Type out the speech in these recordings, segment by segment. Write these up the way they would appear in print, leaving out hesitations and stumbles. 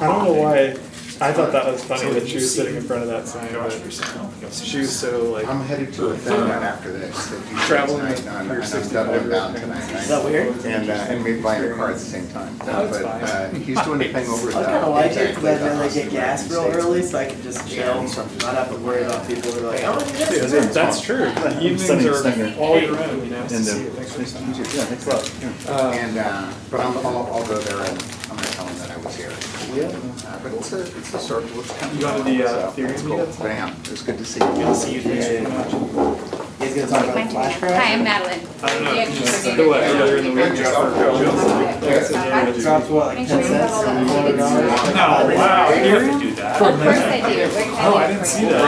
I don't know why. I thought that was funny that she was sitting in front of that sign, but she was so like. I'm headed to a thing right after this. Traveling tonight, and I'm doubling down tonight. Is that weird? And maybe buying a car at the same time. No, it's But he's doing a thing over I kind of like it because then they get gas real early, so I can just chill, not have to worry about people who are like, oh, That's true. The evenings are all year round, you know. And thanks a lot. And but I'll go there and I'm gonna tell him that I was here. yeah. But it's a circle. It's kind of You go to the so theory it's cool. meetup? But I am. It was good to see you. Good to see you. Thanks very much. You guys gonna talk about the flash crash? Hi, I'm Madeline. I don't know. Yeah, The what? Earlier in the week, Drops what, like 10 cents? Oh, wow. You have to do that. Of course I do. What can Oh, I I do didn't for see you? that.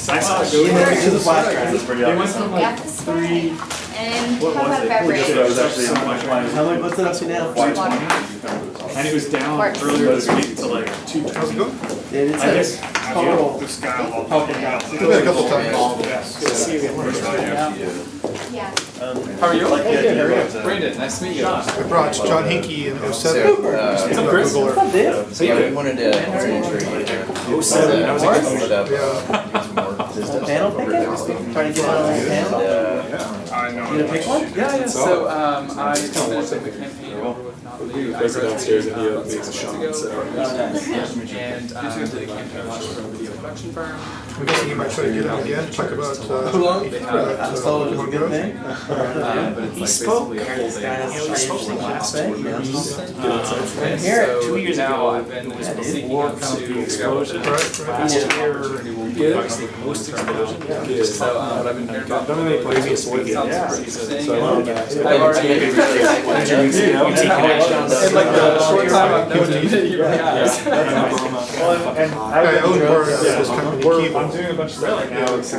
I saw it go. Yeah, this is a flash crash. They went from Yeah, like this is 3. And What how was about it? beverage? It was actually so much money. How much, what's it up to now? Water. And it was down Forrest. earlier this week to like 2. How's it going? Dude, it's I a guess total helping out. We've met a couple times. Good to see you again. Yeah. How are you? Good. Brandon, nice to meet you. I brought John Hinkey in 07. What's up, Chris? dude? So you wanted to I was like, split up, Panel picker? Trying to get on the panel? You gonna pick one? Yeah. So I finished up the campaign over with Not Me. I Guys are downstairs and he graduated makes a 6 shot, months ago. Oh, nice. And did the campaign launch for a video production firm. I'm guessing you might try to get out again, talk about. I was told it was a good thing. But it's He like spoke. basically a whole This guy has day. a interesting last thing. And Hear it. so 2 years now ago, I've been seeking war out kind of to the explosion. Right. Last year, Good. most explosion. Yeah. So what I've been hearing about. Don't make previous Sounds weekend. super Yeah. interesting. So, and I've already. In like the short time I've known you, you really have. I own part of this company, I'm Keyboard, doing a bunch of stuff right now. so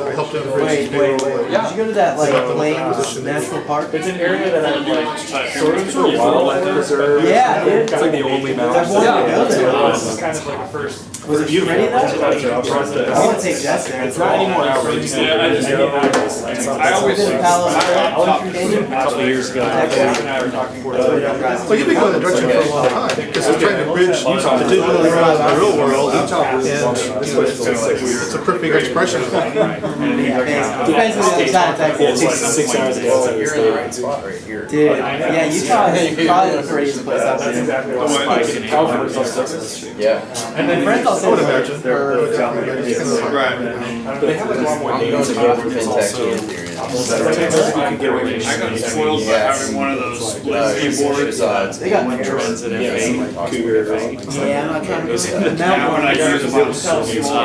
I helped him Wait, raise wait, payroll. wait. Did you go to that like Plains National Park? It's an area that I've like sort of for wildlife reserve. Yeah, dude. It's like the only mountain. I've wanted to go there. This is kind of like a first. Was it beautiful? Ready though? I want to take Jess there. It's not anymore outreach. I always Did Palo Alto Canyon? a couple of years ago. Zach and I were talking for Well, you've been going that direction for a long time, because they're trying to bridge the digital world and the real world, and, it's a perfect expression of that. Depends on the side effects. It takes 6 hours to get outside your You're in the store. right spot right here. Dude, yeah, Utah is probably the prettiest place I've That's been. exactly what it's like. California's also. Yeah. And my friends also I would imagine. Right. They have a lot more I'm going names. to go for fintech and theory. I got spoiled by having one of those split keyboards. They got Transit and Cougar. Yeah, I'm not trying to go Now when I use them, I'm so small. I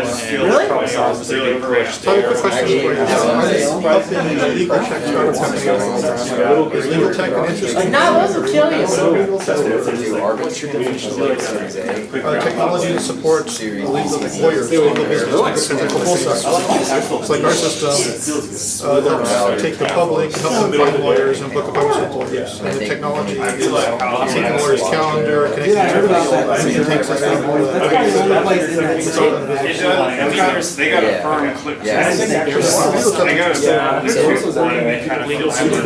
just feel Really? really crushed. So I have a question for you. I'm helping a legal tech startup company. Is legal tech an interest? Like, nah, those will kill you. What's your definition of like Series A? Technology that supports legal lawyers, legal business, because it's a full sector. It's like our system helps take the public, help them find lawyers and book appointments with lawyers. And the technology is taking the lawyer's calendar, connecting Yeah, I heard about that. to it takes us That's probably the only place in that it's all in the state. business. They got a firm click. Yeah. They got a there's one and they kind of Legal feel Did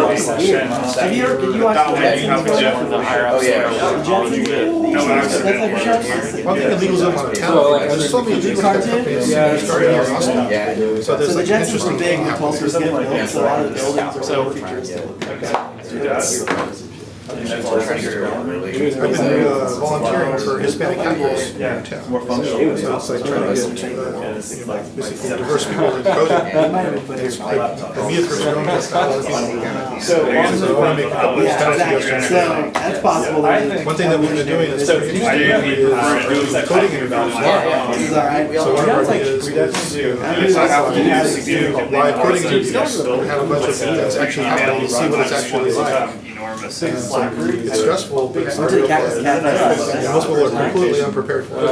you watch the Red Team's program? Oh, yeah. That's like a show? One thing that legal's up on town, there's so many legal tech companies starting in Austin. Yeah. So So there's the like Jetsons were interesting big thing when happening. Tulsa was getting built, so a lot of the buildings are so futuristic. I'm trying to figure out really. I've been volunteering for Hispanic couples in town. So it's like trying to get, basically diverse people in coding. It's like, the media groups don't get that. So I want to make a couple of Yeah, exactly. suggestions. So that's possible. One thing that we've been doing that's pretty interesting is doing coding interviews. This is alright. So one of our ideas is to do live coding interviews, and have a bunch of students actually out there to see what it's actually like. It's stressful, but it's Went to the Cactus Cafe. most people are completely unprepared for it.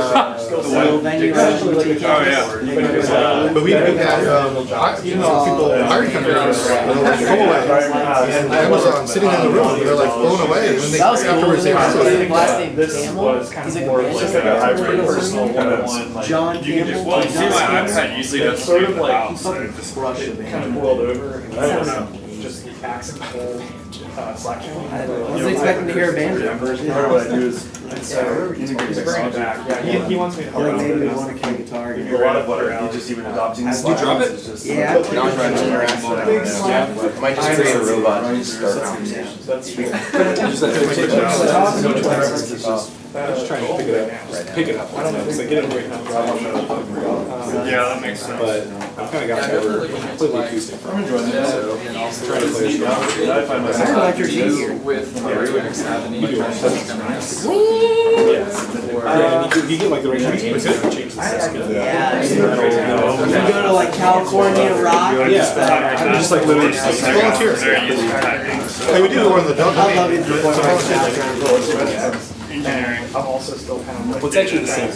So venue, But we've had, people hiring companies, come away, and Amazon sitting in the room, they're like blown away, and then they, that was cool. afterwards they His realize, last name This Campbell. was kind He's of like more a of like a hybrid personal one-on-one. Like, John you can just, Campbell. well, you see my John iPad usually does sort of like, He fucking crushed it, kind of man. boiled over. And I don't know. just the accent whole Slack channel. I wasn't expecting to hear a banjo. Part of what I do is He's bringing it back. Yeah, he wants me to help out Maybe with we this. want to play guitar a again. lot of what you just even adopting. Did you drop it? Yeah. I might just create a robot and just start conversations. That's Just trying to pick it up. Pick it up. I don't know, because I get it right now. Yeah, that makes sense. But I've kind of got over completely acoustic. I'm enjoying it, so trying to play it. I find myself. I like your easier. With Remix Avenue. You get like the right change the system. Yeah. You go to like California rock. Yeah, I'm just like literally just like volunteer. Hey, we do one of the dog. I love it. Engineering. I'm also still kind of like. What's actually the same?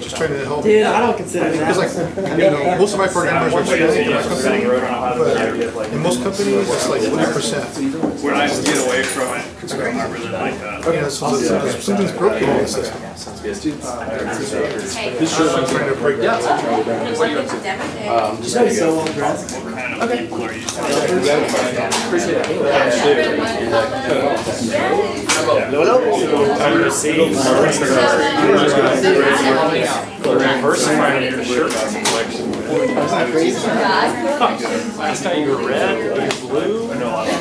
Just trying to help. Dude, I don't consider Because that. like, you know, most of my programmers are Australian in my company, but in most companies, it's like 40%. When I get away from it, I really like that. You know, so something's broken in the system. Hey. This shows I'm trying to break down. Just be so well dressed. What kind of people are you? I received. Diversifying your shirt collection. Last time you were red, you were blue. I know a lot of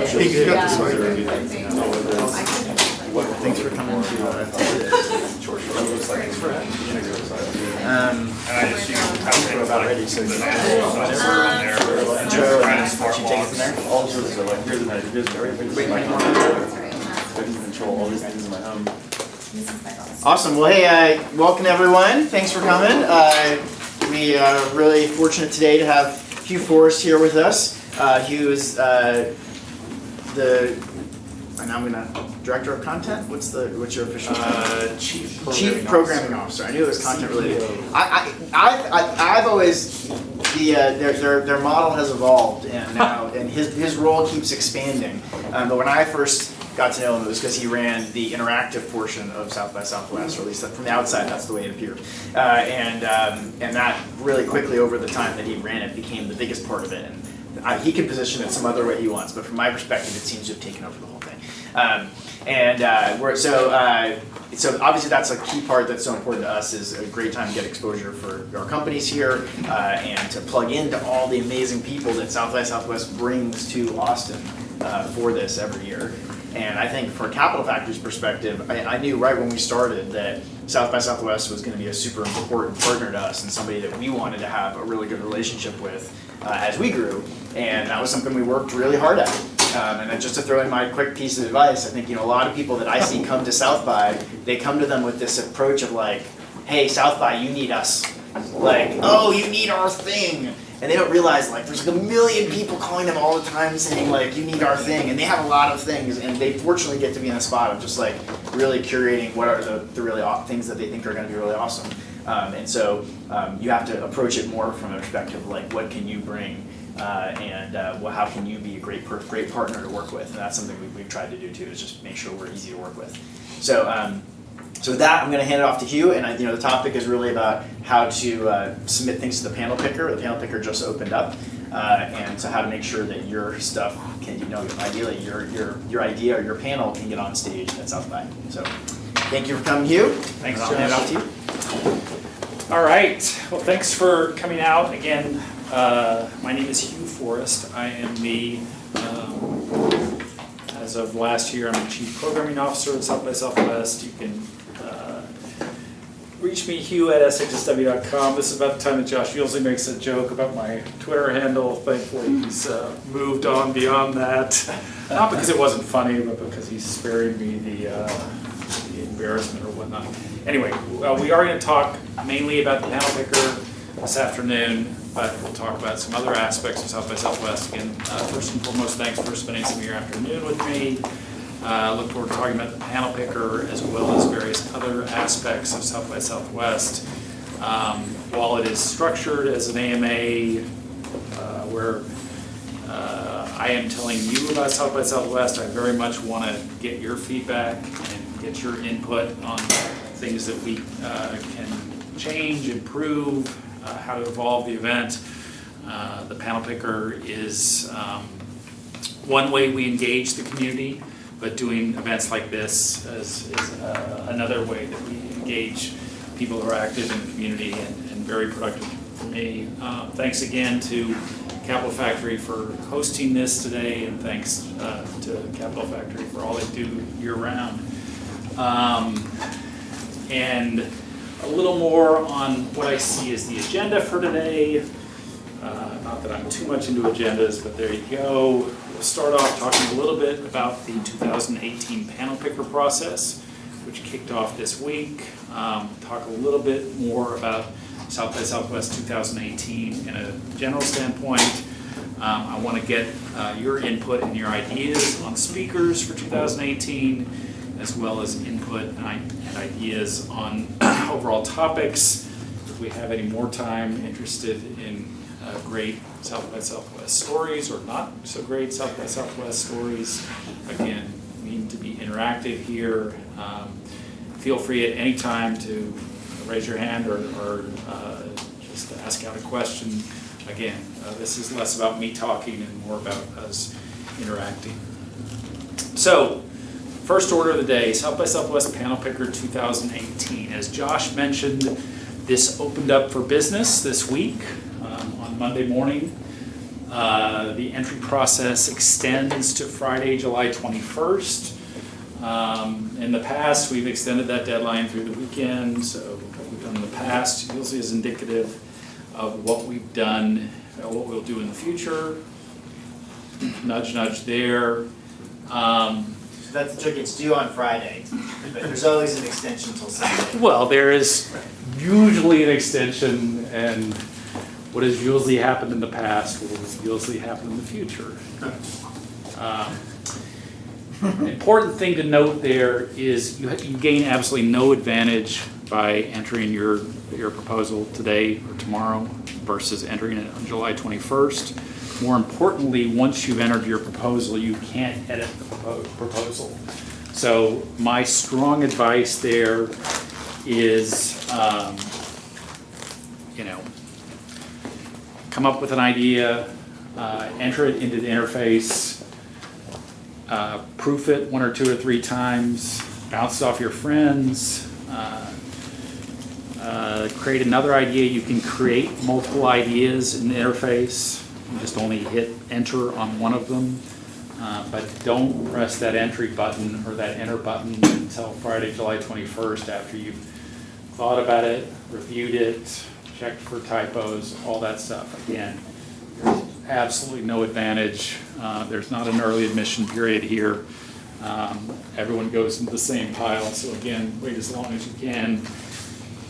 Hey, you got this one. Thanks for coming to And I just, you know, kind of think about ready, so that we're on there. And just trying to smart walks. All sorts of like, here's everything's in my home. I can control all these things in my home. Awesome. Well, hey, welcome everyone. Thanks for coming. We are really fortunate today to have Hugh Forrest here with us. Hugh is and I'm gonna director of content. What's your official title? Chief Programming Officer. I knew it was content related. I've always their model has evolved and now and his role keeps expanding. But when I first got to know him, it was because he ran the interactive portion of South by Southwest, or at least from the outside, that's the way it appeared. And that really quickly over the time that he ran it became the biggest part of it. And he can position it some other way he wants, but from my perspective, it seems to have taken over the whole thing. So obviously that's a key part that's so important to us, is a great time to get exposure for our companies here and to plug into all the amazing people that South by Southwest brings to Austin for this every year. And I think from a Capital Factory's perspective, I knew right when we started that South by Southwest was going to be a super important partner to us and somebody that we wanted to have a really good relationship with as we grew. And that was something we worked really hard at. And then just to throw in my quick piece of advice, I think a lot of people that I see come to South by, they come to them with this approach of like, hey, South by, you need us. Like, oh, you need our thing. And they don't realize like there's a million people calling them all the time saying like, you need our thing. And they have a lot of things, and they fortunately get to be in a spot of just like really curating what are the really things that they think are going to be really awesome. And so you have to approach it more from a perspective of like, what can you bring? How can you be a great partner to work with? And that's something we've tried to do too, is just make sure we're easy to work with. So with that, I'm going to hand it off to Hugh, and the topic is really about how to submit things to the PanelPicker. The PanelPicker just opened up, and so how to make sure that your stuff can, ideally your idea or your panel can get on stage at South by. So thank you for coming, Hugh. Thanks, I'll hand it off to you. All right. Well, thanks for coming out again. My name is Hugh Forrest. I am as of last year, I'm the Chief Programming Officer at South by Southwest. You can reach me, Hugh, at SXSW.com. This is about the time that Josh usually makes a joke about my Twitter handle. Thankfully, he's moved on beyond that. Not because it wasn't funny, but because he's sparing me the embarrassment or whatnot. Anyway, we are going to talk mainly about the PanelPicker this afternoon, but we'll talk about some other aspects of South by Southwest. Again, first and foremost, thanks for spending some of your afternoon with me. Look forward to talking about the PanelPicker as well as various other aspects of South by Southwest. While it is structured as an AMA where I am telling you about South by Southwest, I very much want to get your feedback and get your input on things that we can change, improve, how to evolve the event. The panel picker is one way we engage the community, but doing events like this is another way that we engage people who are active in the community and very productive for me. Thanks again to Capital Factory for hosting this today, and thanks to Capital Factory for all they do year-round. And a little more on what I see as the agenda for today. Not that I'm too much into agendas, but there you go. We'll start off talking a little bit about the 2018 panel picker process, which kicked off this week. Talk a little bit more about South by Southwest 2018 in a general standpoint. I want to get your input and your ideas on speakers for 2018, as well as input and ideas on overall topics. If we have any more time, interested in great South by Southwest stories or not so great South by Southwest stories. Again, we need to be interactive here. Feel free at any time to raise your hand or just ask out a question. Again, this is less about me talking and more about us interacting. So, first order of the day, South by Southwest Panel Picker 2018. As Josh mentioned, this opened up for business this week on Monday morning. The entry process extends to Friday, July 21st. In the past, we've extended that deadline through the weekend, so what we've done in the past usually is indicative of what we've done, what we'll do in the future. Nudge, nudge there. That's the trick, it's due on Friday, but there's always an extension until Sunday. Well, there is usually an extension, and what has usually happened in the past will usually happen in the future. Important thing to note there is you gain absolutely no advantage by entering your proposal today or tomorrow versus entering it on July 21st. More importantly, once you've entered your proposal, you can't edit the proposal. So my strong advice there is, come up with an idea, enter it into the interface, proof it 1 or 2 or 3 times, bounce it off your friends, create another idea. You can create multiple ideas in the interface. You just only hit enter on one of them, but don't press that entry button or that enter button until Friday, July 21st, after you've thought about it, reviewed it, checked for typos, all that stuff. Again, there's absolutely no advantage. There's not an early admission period here. Everyone goes into the same pile, so again, wait as long as you can.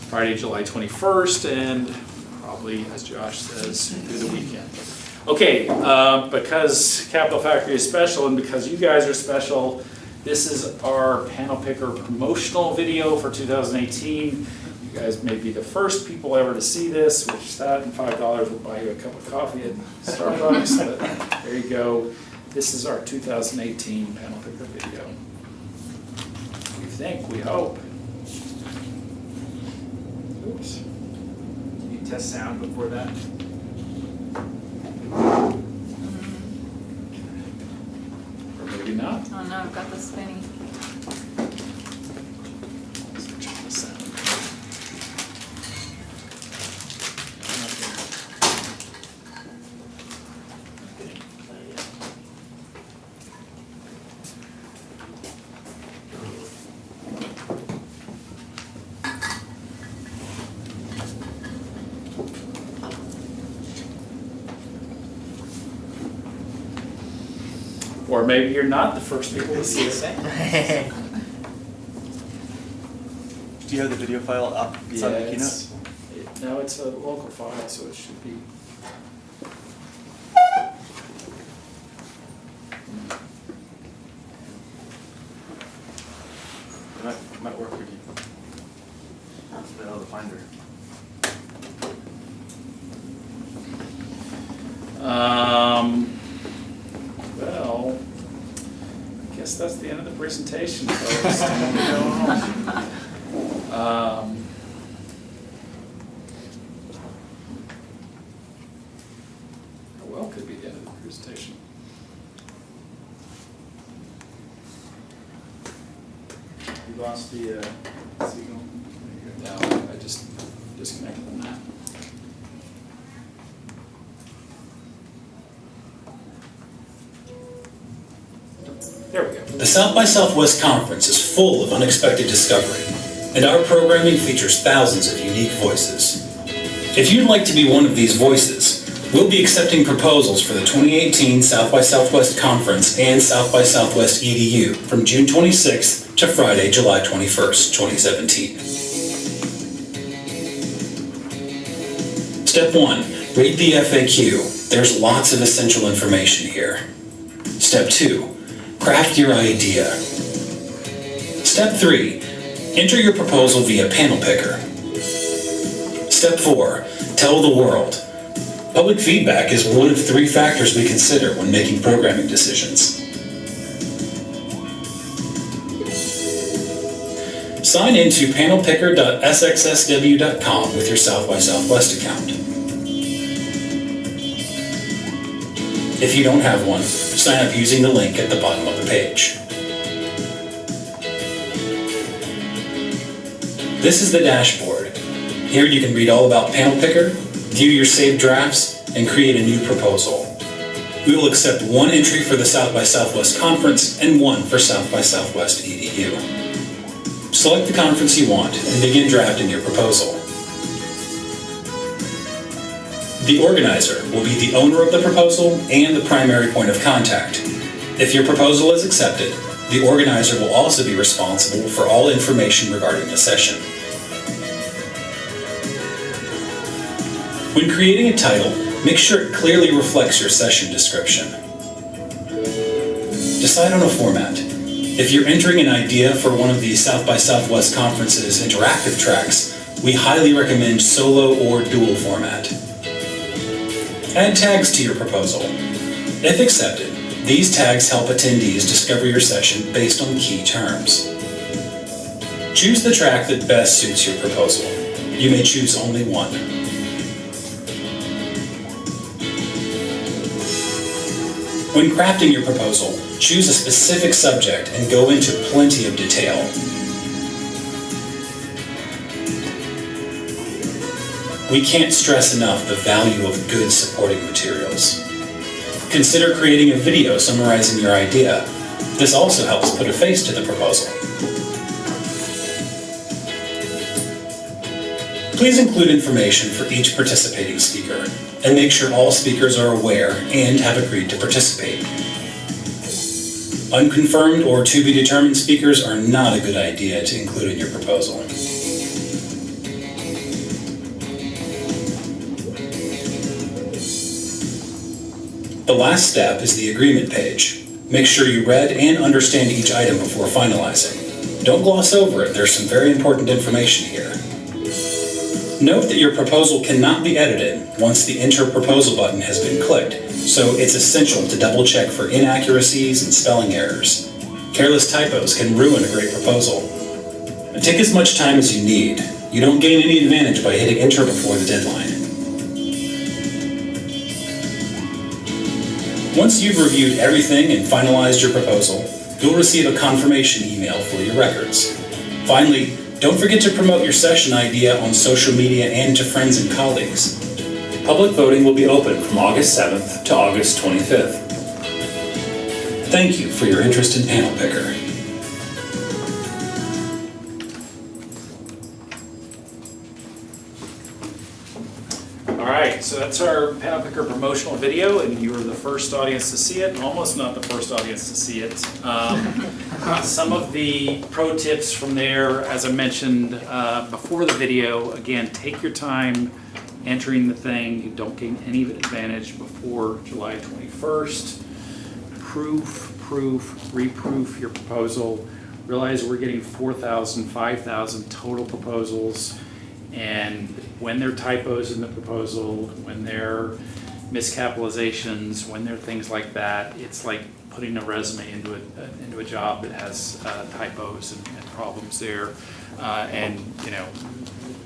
Friday, July 21st, and probably, as Josh says, through the weekend. Okay, because Capital Factory is special and because you guys are special, this is our Panel Picker promotional video for 2018. You guys may be the first people ever to see this, which that and $5 will buy you a cup of coffee at Starbucks, but there you go. This is our 2018 Panel Picker video. We think, we hope. Oops. Can you test sound before that? Or maybe not. Oh no, I've got the spinny. Check the sound. Or maybe you're not the first people to see it. Do you have the video file up? It's on the keynote? No, it's a local file, so it should be. It might work for you. That's the other finder. Well, I guess that's the end of the presentation, folks. Um, You lost the signal? No, I just disconnected from that. There we go. The South by Southwest Conference is full of unexpected discovery, and our programming features thousands of unique voices. If you'd like to be one of these voices, we'll be accepting proposals for the 2018 South by Southwest Conference and South by Southwest EDU from June 26th to Friday, July 21st, 2017. Step 1. Read the FAQ. There's lots of essential information here. Step 2. Craft your idea. Step 3. Enter your proposal via PanelPicker. Step 4. Tell the world. Public feedback is one of 3 factors we consider when making programming decisions. Sign into panelpicker.sxsw.com with your South by Southwest account. If you don't have one, sign up using the link at the bottom of the page. This is the dashboard. Here you can read all about PanelPicker, view your saved drafts, and create a new proposal. We will accept 1 entry for the South by Southwest Conference and 1 for South by Southwest EDU. Select the conference you want and begin drafting your proposal. The organizer will be the owner of the proposal and the primary point of contact. If your proposal is accepted, the organizer will also be responsible for all information regarding the session. When creating a title, make sure it clearly reflects your session description. Decide on a format. If you're entering an idea for one of the South by Southwest Conference's interactive tracks, we highly recommend solo or dual format. Add tags to your proposal. If accepted, these tags help attendees discover your session based on key terms. Choose the track that best suits your proposal. You may choose only one. When crafting your proposal, choose a specific subject and go into plenty of detail. We can't stress enough the value of good supporting materials. Consider creating a video summarizing your idea. This also helps put a face to the proposal. Please include information for each participating speaker, and make sure all speakers are aware and have agreed to participate. Unconfirmed or to-be-determined speakers are not a good idea to include in your proposal. The last step is the agreement page. Make sure you read and understand each item before finalizing. Don't gloss over it, there's some very important information here. Note that your proposal cannot be edited once the Enter Proposal button has been clicked, so it's essential to double check for inaccuracies and spelling errors. Careless typos can ruin a great proposal. Take as much time as you need. You don't gain any advantage by hitting Enter before the deadline. Once you've reviewed everything and finalized your proposal, you'll receive a confirmation email for your records. Finally, don't forget to promote your session idea on social media and to friends and colleagues. Public voting will be open from August 7th to August 25th. Thank you for your interest in PanelPicker. All right, so that's our PanelPicker promotional video, and you were the first audience to see it, almost not the first audience to see it. Some of the pro tips from there, as I mentioned before the video, again, take your time entering the thing. You don't gain any advantage before July 21st. Reproof your proposal. Realize we're getting 4,000, 5,000 total proposals. And when there are typos in the proposal, when there are miscapitalizations, when there are things like that, it's like putting a resume into a job that has typos and problems there. And you know,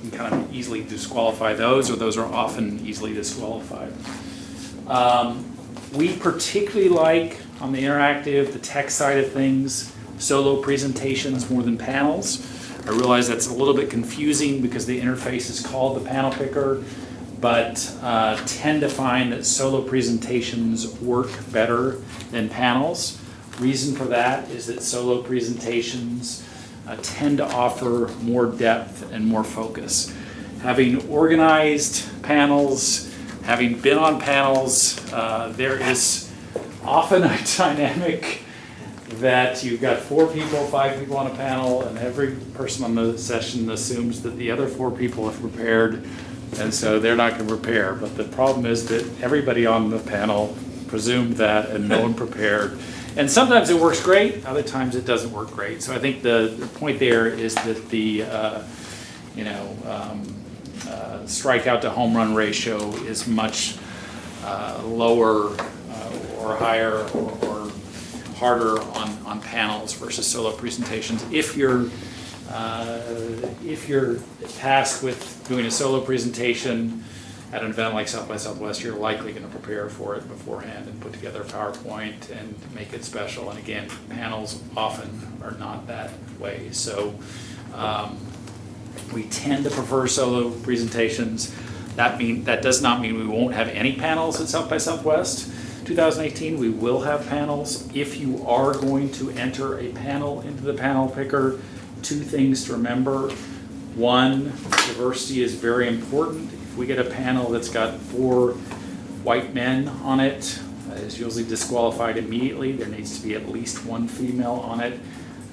you can kind of easily disqualify those, or those are often easily disqualified. We particularly like, on the interactive, the tech side of things, solo presentations more than panels. I realize that's a little bit confusing because the interface is called the panel picker, but tend to find that solo presentations work better than panels. Reason for that is that solo presentations tend to offer more depth and more focus. Having organized panels, having been on panels, there is often a dynamic that you've got 4 people, 5 people on a panel, and every person on the session assumes that the other 4 people have prepared, and so they're not going to prepare. But the problem is that everybody on the panel presumed that, and no one prepared. And sometimes it works great, other times it doesn't work great. So I think the point there is that the strikeout to home run ratio is much lower or higher or harder on panels versus solo presentations. If you're tasked with doing a solo presentation at an event like South by Southwest, you're likely going to prepare for it beforehand and put together a PowerPoint and make it special. And again, panels often are not that way. So we tend to prefer solo presentations. That does not mean we won't have any panels at South by Southwest 2018. We will have panels. If you are going to enter a panel into the panel picker, 2 things to remember. 1, diversity is very important. If we get a panel that's got 4 white men on it, it's usually disqualified immediately. There needs to be at least 1 female on it.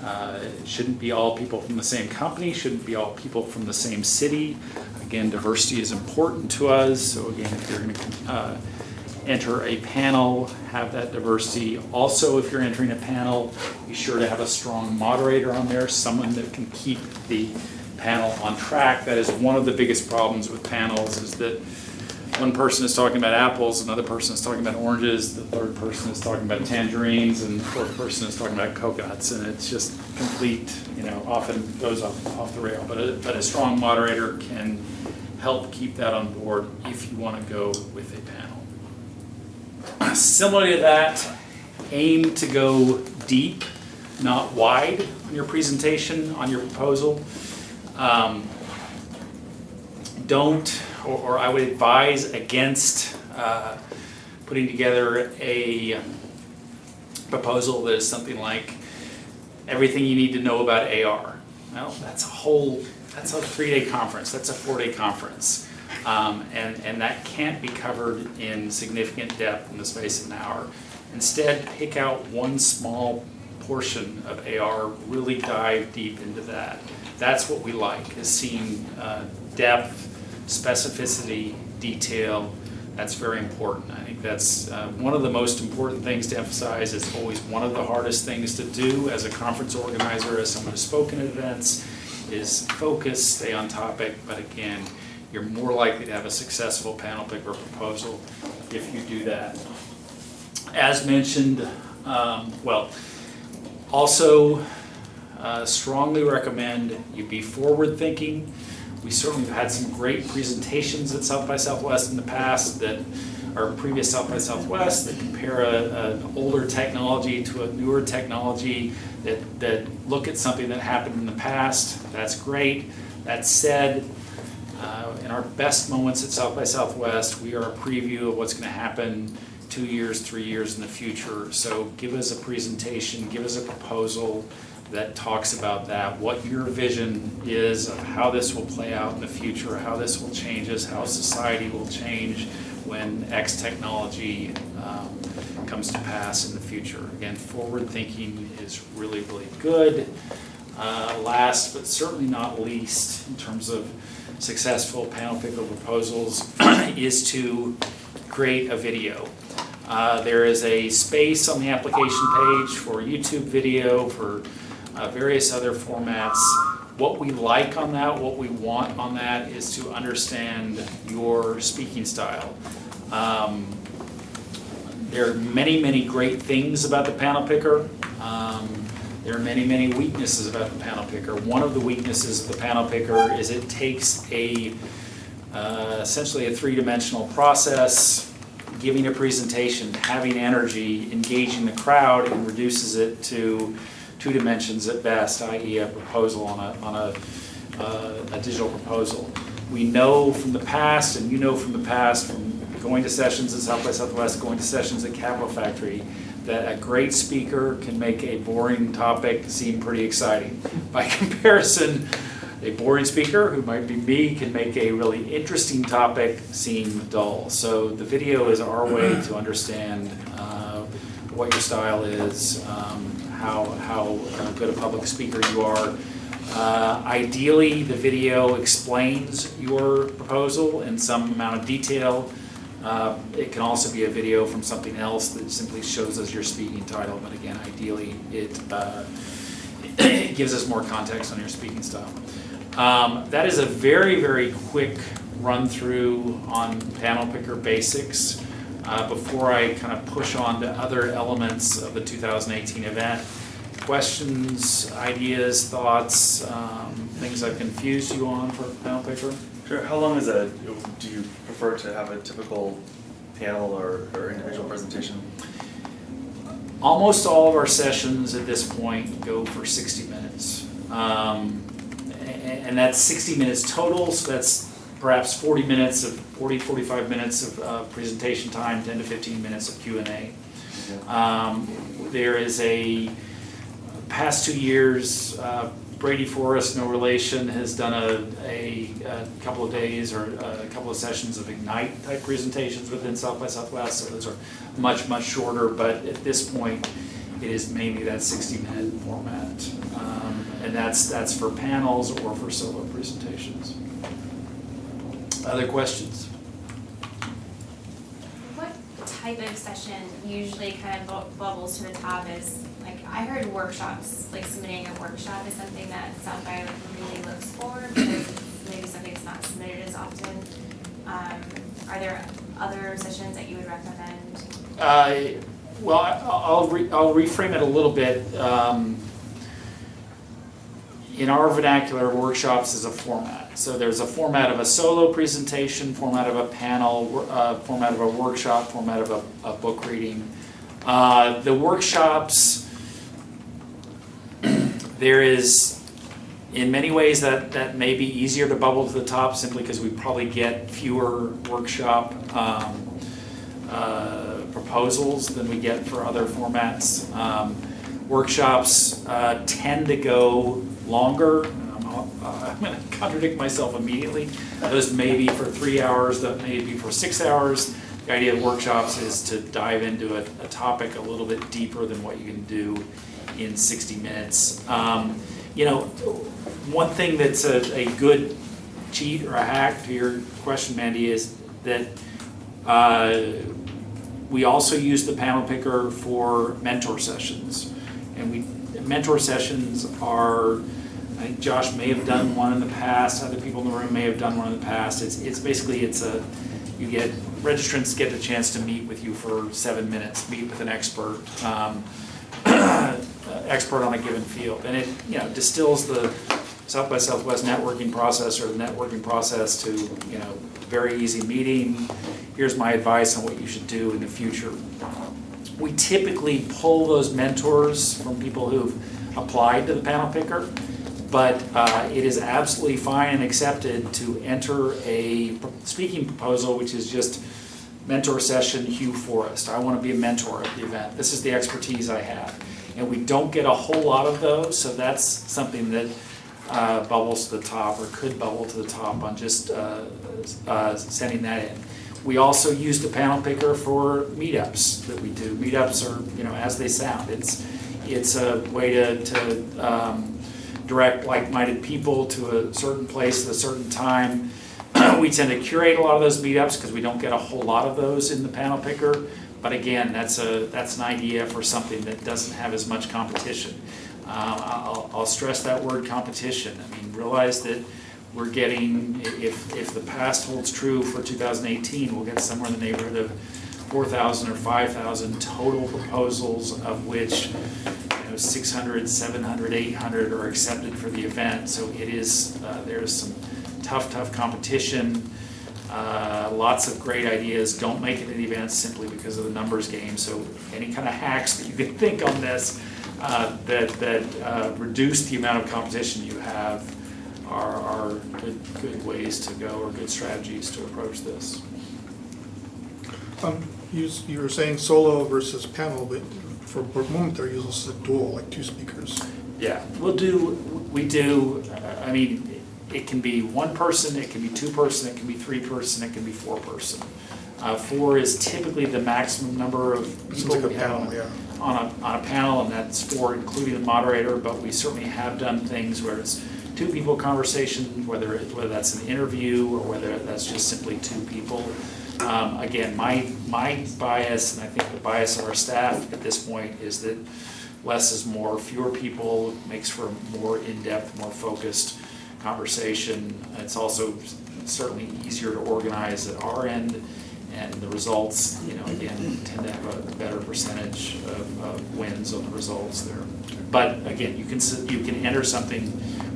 It shouldn't be all people from the same company, shouldn't be all people from the same city. Again, diversity is important to us. So again, if you're going to enter a panel, have that diversity. Also, if you're entering a panel, be sure to have a strong moderator on there, someone that can keep the panel on track. That is one of the biggest problems with panels, is that one person is talking about apples, another person is talking about oranges, the third person is talking about tangerines, and the 4th person is talking about coconuts, and it's just complete, often goes off the rail. But a strong moderator can help keep that on board if you want to go with a panel. Similar to that, aim to go deep, not wide on your presentation, on your proposal. I would advise against putting together a proposal that is something like everything you need to know about AR. Well, that's a 3-day conference, that's a 4-day conference. And that can't be covered in significant depth in the space of an hour. Instead, pick out one small portion of AR, really dive deep into that. That's what we like, is seeing depth, specificity, detail. That's very important. I think that's one of the most important things to emphasize. It's always one of the hardest things to do as a conference organizer, as someone who's spoken at events, is focus, stay on topic, but again, you're more likely to have a successful panel picker proposal if you do that. As mentioned, also strongly recommend you be forward-thinking. We certainly have had some great presentations at South by Southwest in the past that are previous South by Southwest that compare an older technology to a newer technology that look at something that happened in the past. That's great. That said, in our best moments at South by Southwest, we are a preview of what's going to happen 2 years, 3 years in the future. So give us a presentation, give us a proposal that talks about that, what your vision is of how this will play out in the future, how this will change us, how society will change when X technology comes to pass in the future. Again, forward thinking is really, really good. Last, but certainly not least, in terms of successful panel picker proposals, is to create a video. There is a space on the application page for YouTube video, for various other formats. What we like on that, what we want on that, is to understand your speaking style. There are many, many great things about the panel picker. There are many, many weaknesses about the panel picker. One of the weaknesses of the panel picker is it takes essentially a 3-dimensional process, giving a presentation, having energy, engaging the crowd, and reduces it to two dimensions at best, i.e. a proposal on a digital proposal. We know from the past, and you know from the past, from going to sessions at South by Southwest, going to sessions at Capital Factory, that a great speaker can make a boring topic seem pretty exciting. By comparison, a boring speaker, who might be me, can make a really interesting topic seem dull. So the video is our way to understand what your style is, how good a public speaker you are. Ideally, the video explains your proposal in some amount of detail. It can also be a video from something else that simply shows us your speaking title, but again, ideally, it gives us more context on your speaking style. That is a very, very quick run through on PanelPicker basics before I kind of push on to other elements of the 2018 event. Questions, ideas, thoughts, things I've confused you on for PanelPicker? Sure. How long is do you prefer to have a typical panel or individual presentation? Almost all of our sessions at this point go for 60 minutes. And that's 60 minutes total, so that's perhaps 45 minutes of presentation time, 10 to 15 minutes of Q&A. There is past 2 years, Brady Forrest, no relation, has done a couple of days or a couple of sessions of Ignite type presentations within South by Southwest, so those are much, much shorter, but at this point, it is mainly that 60-minute format. And that's for panels or for solo presentations. Other questions? What type of session usually kind of bubbles to the top is, like, I heard workshops, like submitting a workshop is something that South by really looks for, because maybe something that's not submitted as often. Are there other sessions that you would recommend? Well, I'll reframe it a little bit. In our vernacular, workshops is a format. So there's a format of a solo presentation, format of a panel, format of a workshop, format of a book reading. The workshops, there is, in many ways, that may be easier to bubble to the top simply because we probably get fewer workshop proposals than we get for other formats. Workshops tend to go longer. I'm going to contradict myself immediately. Those may be for 3 hours, that may be for 6 hours. The idea of workshops is to dive into a topic a little bit deeper than what you can do in 60 minutes. One thing that's a good cheat or a hack to your question, Mandy, is that we also use the PanelPicker for mentor sessions. And mentor sessions are, I think Josh may have done one in the past, other people in the room may have done one in the past. It's basically, registrants get the chance to meet with you for 7 minutes, meet with an expert, expert on a given field. And it distills the South by Southwest networking process or the networking process to, very easy meeting. Here's my advice on what you should do in the future. We typically pull those mentors from people who've applied to the PanelPicker, but it is absolutely fine and accepted to enter a speaking proposal, which is just mentor session Hugh Forrest. I want to be a mentor at the event. This is the expertise I have. And we don't get a whole lot of those, so that's something that bubbles to the top or could bubble to the top on just sending that in. We also use the PanelPicker for meetups that we do. Meetups are, as they sound. It's a way to direct like-minded people to a certain place at a certain time. We tend to curate a lot of those meetups because we don't get a whole lot of those in the PanelPicker. But again, that's an idea for something that doesn't have as much competition. I'll stress that word competition. I mean, realize that we're getting, if the past holds true for 2018, we'll get somewhere in the neighborhood of 4,000 or 5,000 total proposals, of which 600, 700, 800 are accepted for the event. So it is, there's some tough competition. Lots of great ideas don't make it to the event simply because of the numbers game. So any kind of hacks that you can think on this, that reduce the amount of competition you have are good ways to go, or good strategies to approach this. You were saying solo versus panel, but for a moment there, you also said dual, like 2 speakers. Yeah, we do, I mean, it can be 1 person, it can be 2 person, it can be 3 person, it can be 4 person. 4 is typically the maximum number of people Sounds like we a have panel, yeah. on a panel, and that's 4 including the moderator, but we certainly have done things where it's 2 people conversation, whether that's an interview or whether that's just simply 2 people. Again, my bias, and I think the bias of our staff at this point, is that less is more. Fewer people makes for a more in-depth, more focused conversation. It's also certainly easier to organize at our end, and the results, again, tend to have a better percentage of wins on the results there. But again, you can enter something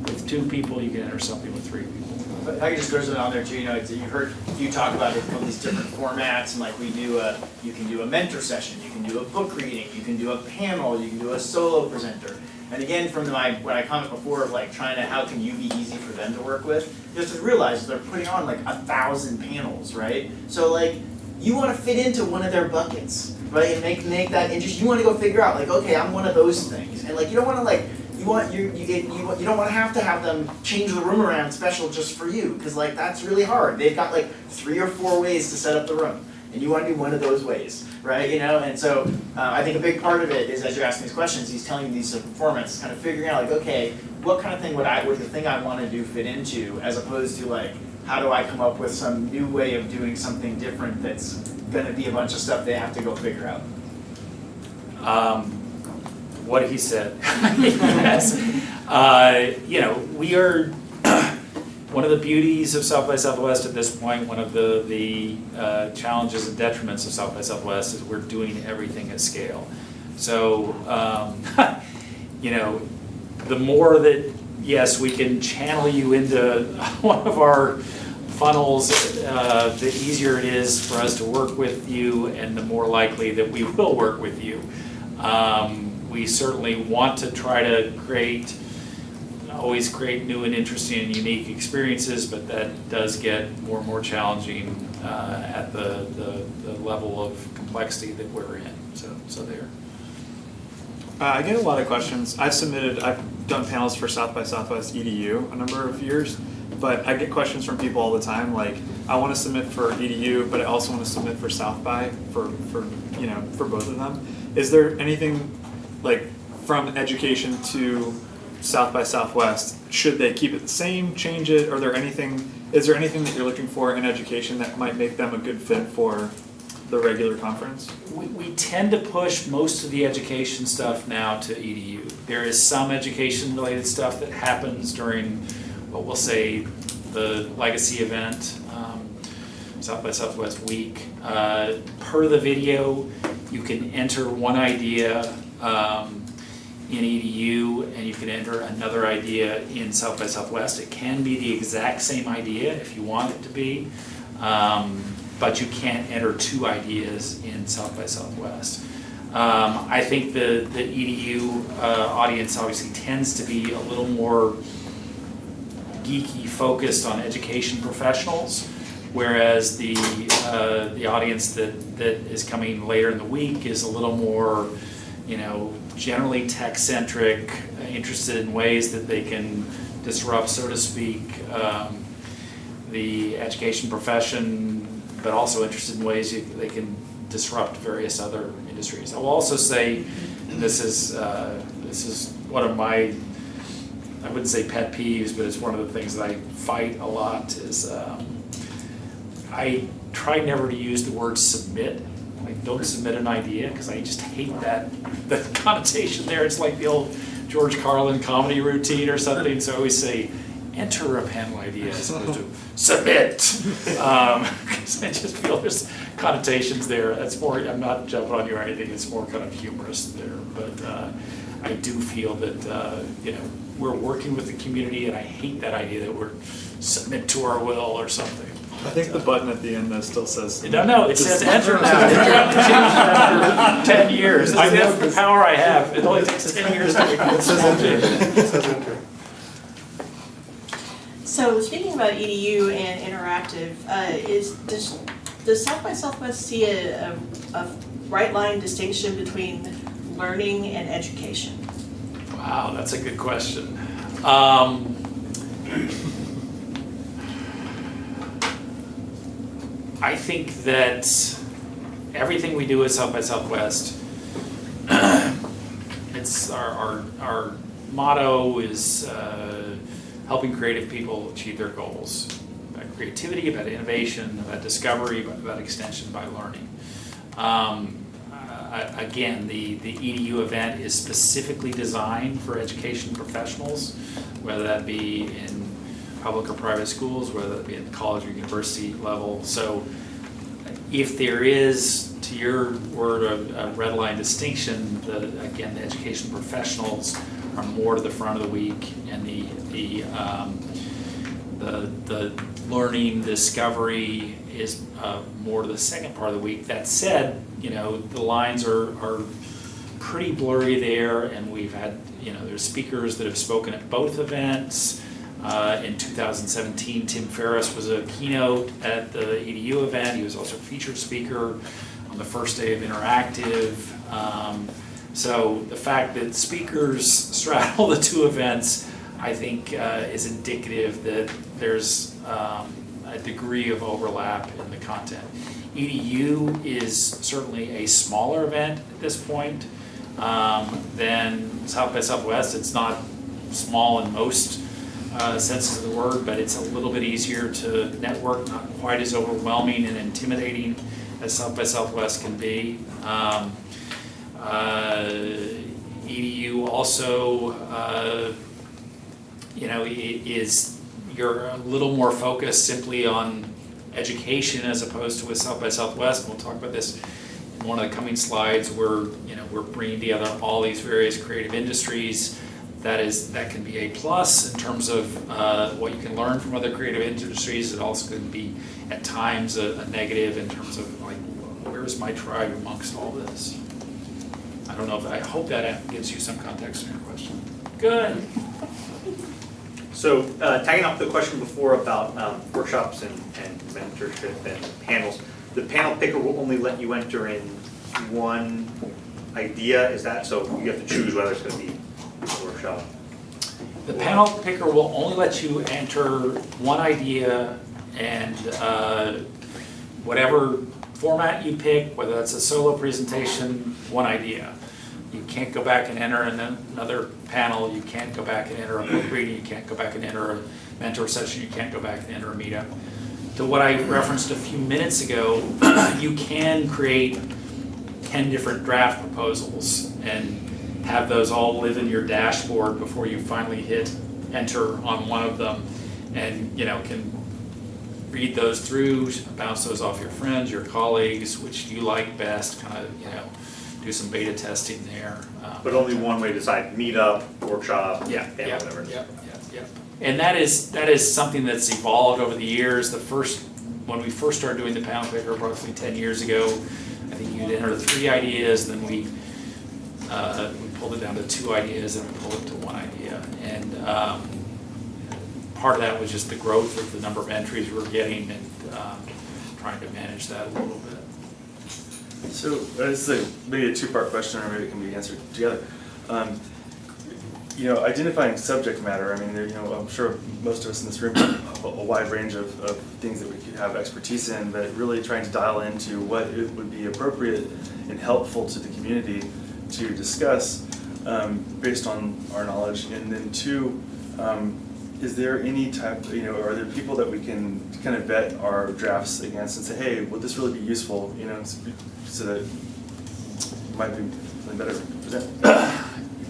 with 2 people, you can enter something with 3 people. If I could just throw something on there too, you heard you talk about all these different formats, and like you can do a mentor session, you can do a book reading, you can do a panel, you can do a solo presenter. And again, from what I commented before of like trying to, how can you be easy for them to work with, just to realize they're putting on like 1,000 panels, right? So like, you want to fit into one of their buckets, right? And make that interesting. You want to go figure out like, okay, I'm one of those things, and like you don't want to like. You don't want to have them change the room around special just for you, because like that's really hard. They've got like 3 or 4 ways to set up the room, and you want to be one of those ways, right? And so I think a big part of it is, as you're asking these questions, he's telling you these different formats, kind of figuring out like, okay, what kind of thing would the thing I want to do fit into, as opposed to like, how do I come up with some new way of doing something different that's going to be a bunch of stuff they have to go figure out. What he said. Yes. We are, one of the beauties of South by Southwest at this point, one of the challenges and detriments of South by Southwest is we're doing everything at scale. So, the more that, yes, we can channel you into one of our funnels, the easier it is for us to work with you, and the more likely that we will work with you. We certainly want to try to always create new and interesting and unique experiences, but that does get more and more challenging at the level of complexity that we're in. So there. I get a lot of questions. I've done panels for South by Southwest EDU a number of years, but I get questions from people all the time like, I want to submit for EDU, but I also want to submit for South by for both of them. Is there anything like from education to South by Southwest, should they keep it the same, change it? Is there anything that you're looking for in education that might make them a good fit for the regular conference? We tend to push most of the education stuff now to EDU. There is some education related stuff that happens during what we'll say the legacy event, South by Southwest week. Per the video, you can enter one idea in EDU, and you can enter another idea in South by Southwest. It can be the exact same idea if you want it to be, but you can't enter 2 ideas in South by Southwest. I think the EDU audience obviously tends to be a little more geeky focused on education professionals, whereas the audience that is coming later in the week is a little more, generally tech-centric, interested in ways that they can disrupt, so to speak, the education profession, but also interested in ways they can disrupt various other industries. I will also say, and this is one of my, I wouldn't say pet peeves, but it's one of the things that I fight a lot, is I try never to use the word submit. Like, don't submit an idea, because I just hate the connotation there. It's like the old George Carlin comedy routine or something. So I always say, enter a panel idea as opposed to submit. Because I just feel there's connotations there. That's more, I'm not jumping on you or anything, it's more kind of humorous there. But I do feel that, we're working with the community, and I hate that idea that we're submit to our will or something. I think the button at the end though still says. No, it says enter now. It's probably changed after 10 years. That's the power I have. It only takes 10 years to make It says enter. It says enter. So speaking about EDU and interactive, does South by Southwest see a bright line distinction between learning and education? Wow, that's a good question. I think that everything we do at South by Southwest, it's our motto is helping creative people achieve their goals. About creativity, about innovation, about discovery, about extension by learning. Again, the EDU event is specifically designed for education professionals, whether that be in public or private schools, whether that be at the college or university level. So if there is, to your word, a red line distinction, again, the education professionals are more to the front of the week, and the learning discovery is more to the second part of the week. That said, the lines are pretty blurry there, and we've had, there's speakers that have spoken at both events. In 2017, Tim Ferriss was a keynote at the EDU event. He was also a featured speaker on the first day of Interactive. So the fact that speakers straddle the two events, I think, is indicative that there's a degree of overlap in the content. EDU is certainly a smaller event at this point than South by Southwest. It's not small in most senses of the word, but it's a little bit easier to network, not quite as overwhelming and intimidating as South by Southwest can be. EDU also, you're a little more focused simply on education as opposed to with South by Southwest. And we'll talk about this in one of the coming slides. We're bringing together all these various creative industries. That can be a plus in terms of what you can learn from other creative industries. It also can be at times a negative in terms of like, where's my tribe amongst all this? I don't know I hope that gives you some context in your question. Good. So tagging off the question before about workshops and mentorship and panels, the panel picker will only let you enter in one idea. Is that so? You have to choose whether it's going to be a workshop. The panel picker will only let you enter one idea, and whatever format you pick, whether that's a solo presentation, one idea. You can't go back and enter another panel, you can't go back and enter a book reading, you can't go back and enter a mentor session, you can't go back and enter a meetup. To what I referenced a few minutes ago, you can create 10 different draft proposals and have those all live in your dashboard before you finally hit enter on one of them, and can read those through, bounce those off your friends, your colleagues, which you like best, kind of do some beta testing there. But only one way to decide: meetup, workshop, panel, whatever. Yeah. And that is something that's evolved over the years. When we first started doing the panel picker, approximately 10 years ago, I think you'd enter 3 ideas, then we pulled it down to 2 ideas, and we pulled it to 1 idea. And part of that was just the growth of the number of entries we were getting, and trying to manage that a little bit. So this is maybe a 2-part question, or maybe it can be answered together. Identifying subject matter. I mean, I'm sure most of us in this room have a wide range of things that we could have expertise in, but really trying to dial into what it would be appropriate and helpful to the community to discuss based on our knowledge. And then 2, is there any type, are there people that we can kind of vet our drafts against and say, hey, would this really be useful, so that it might be something better to present?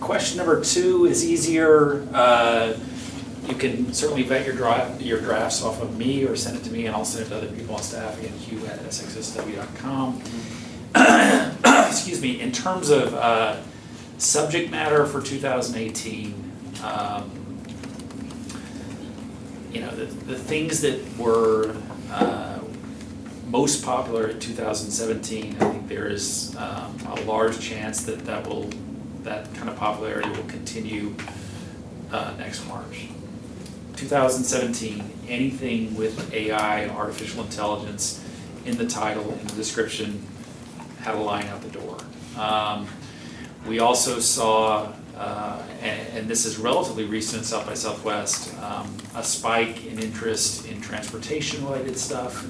Question number 2 is easier. You can certainly vet your drafts off of me, or send it to me, and I'll send it to other people on staff. Again, Hugh at SXSW.com. Excuse me. In terms of subject matter for 2018, the things that were most popular in 2017. I think there is a large chance that that kind of popularity will continue next March. 2017, anything with AI, artificial intelligence, in the title, in the description, had a line out the door. We also saw, and this is relatively recent in South by Southwest, a spike in interest in transportation-related stuff,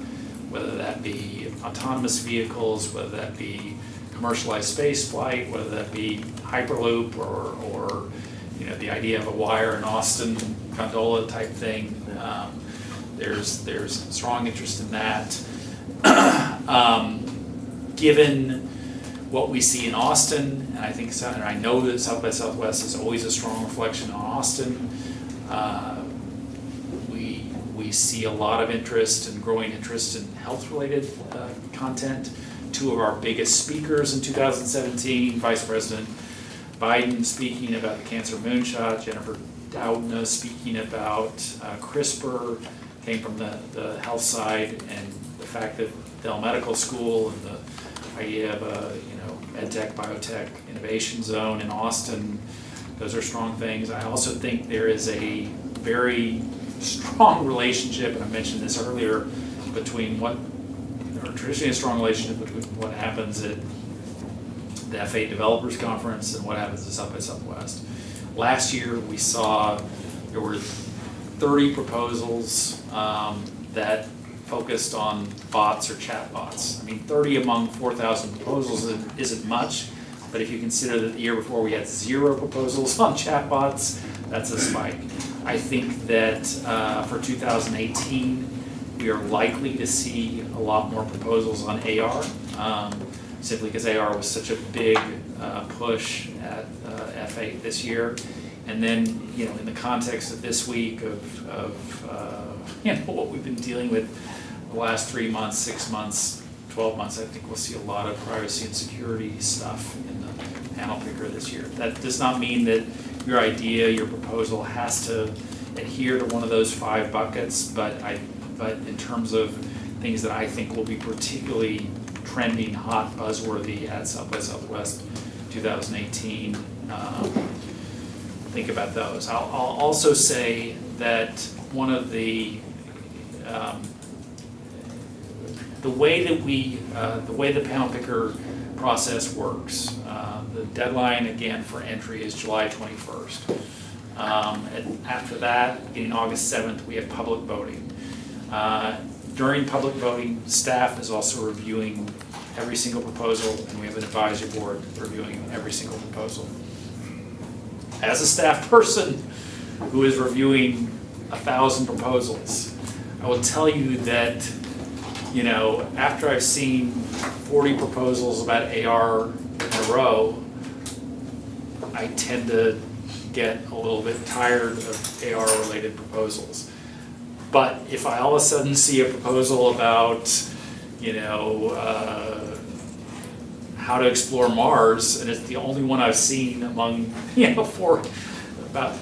whether that be autonomous vehicles, whether that be commercialized space flight, whether that be Hyperloop or the idea of a wire in Austin, gondola type thing. There's strong interest in that. Given what we see in Austin, and I know that South by Southwest is always a strong reflection on Austin. We see a lot of interest and growing interest in health-related content. Two of our biggest speakers in 2017, Vice President Biden speaking about the cancer moonshot, Jennifer Doudna speaking about CRISPR, came from the health side, and the fact that Dell Medical School and the idea of a medtech, biotech innovation zone in Austin, those are strong things. I also think there is a very strong relationship, and I mentioned this earlier, between traditionally a strong relationship between what happens at the F8 Developers Conference and what happens at South by Southwest. Last year we saw there were 30 proposals that focused on bots or chat bots. I mean, 30 among 4,000 proposals isn't much, but if you consider that the year before we had 0 proposals on chat bots, that's a spike. I think that for 2018, we are likely to see a lot more proposals on AR, simply because AR was such a big push at F8 this year. And then, in the context of this week of what we've been dealing with the last 3 months, 6 months, 12 months, I think we'll see a lot of privacy and security stuff in the PanelPicker this year. That does not mean that your idea, your proposal has to adhere to one of those 5 buckets, but in terms of things that I think will be particularly trending, hot, buzzworthy at South by Southwest 2018, think about those. I'll also say that one of the way the PanelPicker process works, the deadline again for entry is July 21st. And after that, beginning August 7th, we have public voting. During public voting, staff is also reviewing every single proposal, and we have an advisory board reviewing every single proposal. As a staff person who is reviewing 1,000 proposals, I will tell you that, after I've seen 40 proposals about AR in a row, I tend to get a little bit tired of AR-related proposals. But if I all of a sudden see a proposal about, how to explore Mars, and it's the only one I've seen among, for about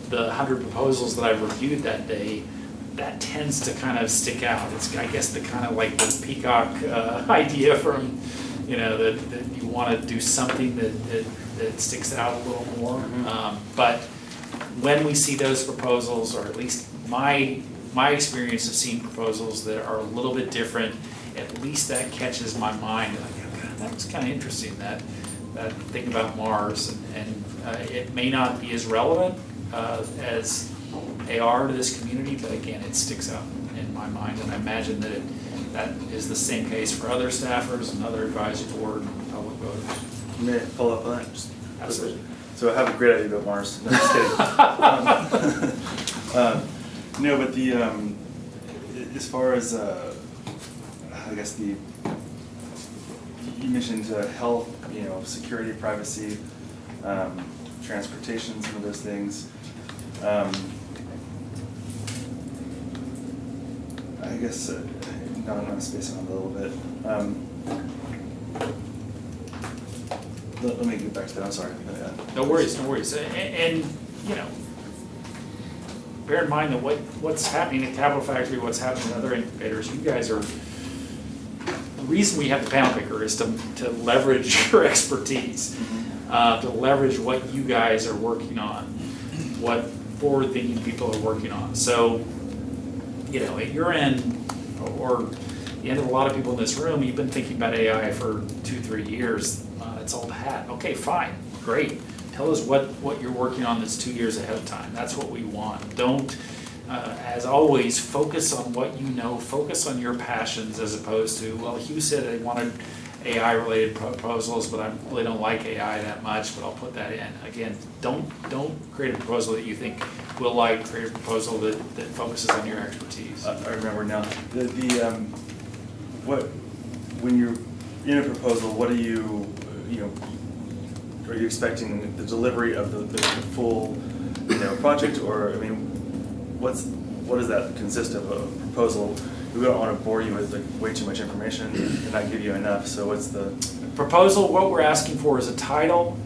the 100 proposals that I've reviewed that day, that tends to kind of stick out. It's, I guess, the kind of like the peacock idea from, that you want to do something that sticks out a little more. But when we see those proposals, or at least my experience of seeing proposals that are a little bit different, at least that catches my mind. Like, God, that was kind of interesting, that thing about Mars, and it may not be as relevant as AR to this community, but again, it sticks out in my mind, and I imagine that that is the same case for other staffers and other advisory board and public voters. May I follow up on that? Just Absolutely. So I have a great idea about Mars. No, just kidding. No, but as far as I guess you mentioned health, security, privacy, transportation, some of those things. I guess I'm spacing on a little bit. Let me get back to that. I'm sorry. No worries, no worries. And bear in mind that what's happening at Capital Factory, what's happening at other incubators, you guys are reason we have the panel picker is to leverage your expertise, to leverage what you guys are working on, what forward-thinking people are working on. So, you know, at your end, or the end of a lot of people in this room, you've been thinking about AI for 2-3 years. It's old hat. Okay, fine, great. Tell us what you're working on that's 2 years ahead of time. That's what we want. Don't, as always, focus on what you know. Focus on your passions as opposed to, well, Hugh said I wanted AI-related proposals, but I really don't like AI that much, but I'll put that in. Again, don't create a proposal that you think we'll like. Create a proposal that focuses on your expertise. I remember now. When you're in a proposal, what are you are you expecting the delivery of the full, project, or, I mean, what does that consist of, a proposal? We don't want to bore you with like way too much information and not give you enough, so what's the? Proposal, what we're asking for is a title,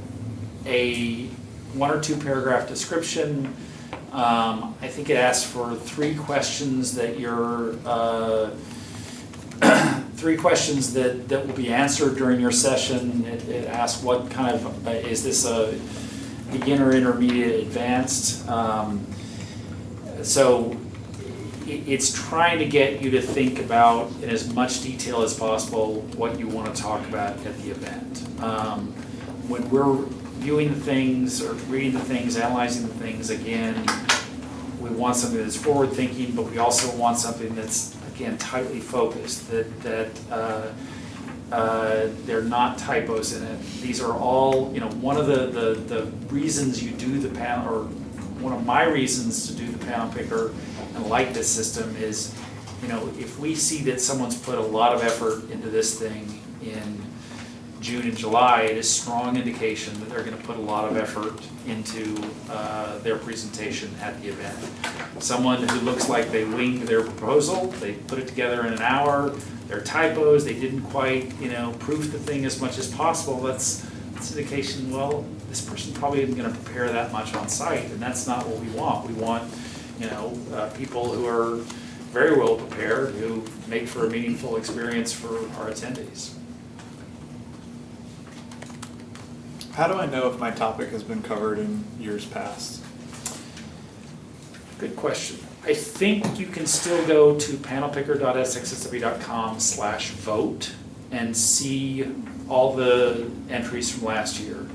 a 1 or 2 paragraph description. I think it asks for 3 questions that you're, 3 questions that will be answered during your session. It asks what kind of, is this a beginner, intermediate, advanced? So it's trying to get you to think about, in as much detail as possible, what you want to talk about at the event. When we're viewing the things or reading the things, analyzing the things, again, we want something that's forward-thinking, but we also want something that's, again, tightly focused, that there are not typos in it. These are all, one of the reasons you do the panel, or one of my reasons to do the panel picker and like this system is, if we see that someone's put a lot of effort into this thing in June and July, it is strong indication that they're going to put a lot of effort into their presentation at the event. Someone who looks like they winged their proposal, they put it together in an hour, there are typos, they didn't quite, proof the thing as much as possible, that's indication, well, this person probably isn't going to prepare that much on site, and that's not what we want. We want, people who are very well prepared, who make for a meaningful experience for our attendees. How do I know if my topic has been covered in years past? Good question. I think you can still go to panelpicker.sxsw.com/vote and see all the entries from last year.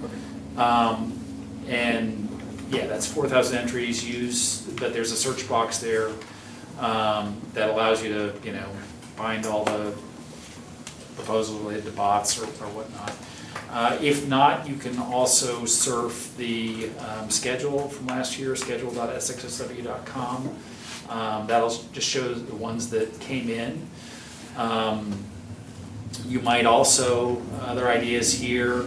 And yeah, that's 4,000 entries used, but there's a search box there that allows you to, find all the proposals related to bots or whatnot. If not, you can also surf the schedule from last year, schedule.sxsw.com. That'll just show the ones that came in. You might also, other ideas here,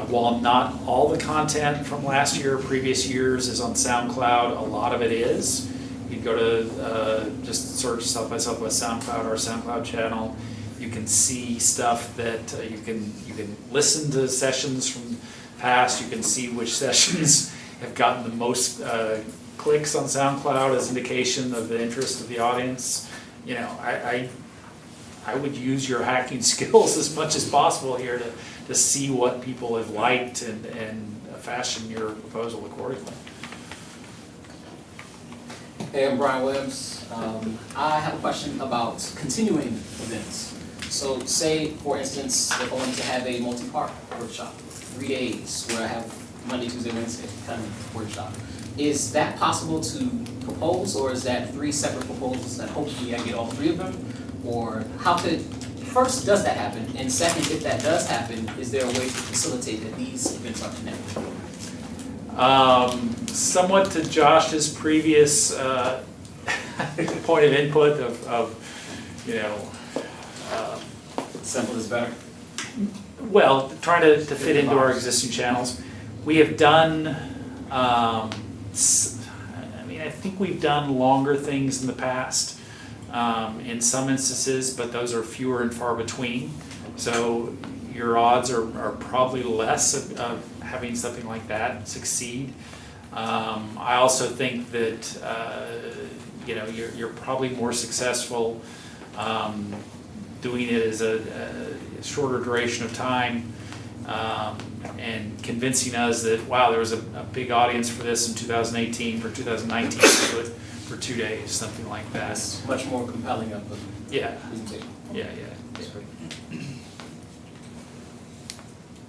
while not all the content from last year or previous years is on SoundCloud, a lot of it is. You can go to just search South by Southwest SoundCloud, our SoundCloud channel. You can see stuff that you can listen to sessions from past. You can see which sessions have gotten the most clicks on SoundCloud as indication of the interest of the audience. I would use your hacking skills as much as possible here to see what people have liked and fashion your proposal accordingly. Hey, I'm Brian Williams. I have a question about continuing events. So say, for instance, if I wanted to have a multi-part workshop, 3 days, where I have Monday, Tuesday, Wednesday kind of workshop. Is that possible to propose, or is that 3 separate proposals that hopefully I get all 3 of them? Or how could, first, does that happen? And second, if that does happen, is there a way to facilitate that these events are connected? Somewhat to Josh's previous point of input of simple is better. Well, trying to fit into our existing channels. We have done, I think we've done longer things in the past in some instances, but those are fewer and far between. So your odds are probably less of having something like that succeed. I also think that you're probably more successful doing it as a shorter duration of time, and convincing us that, wow, there was a big audience for this in 2018, for 2019, to do it for 2 days, something like that. That's much more compelling of a Yeah, presentation. yeah.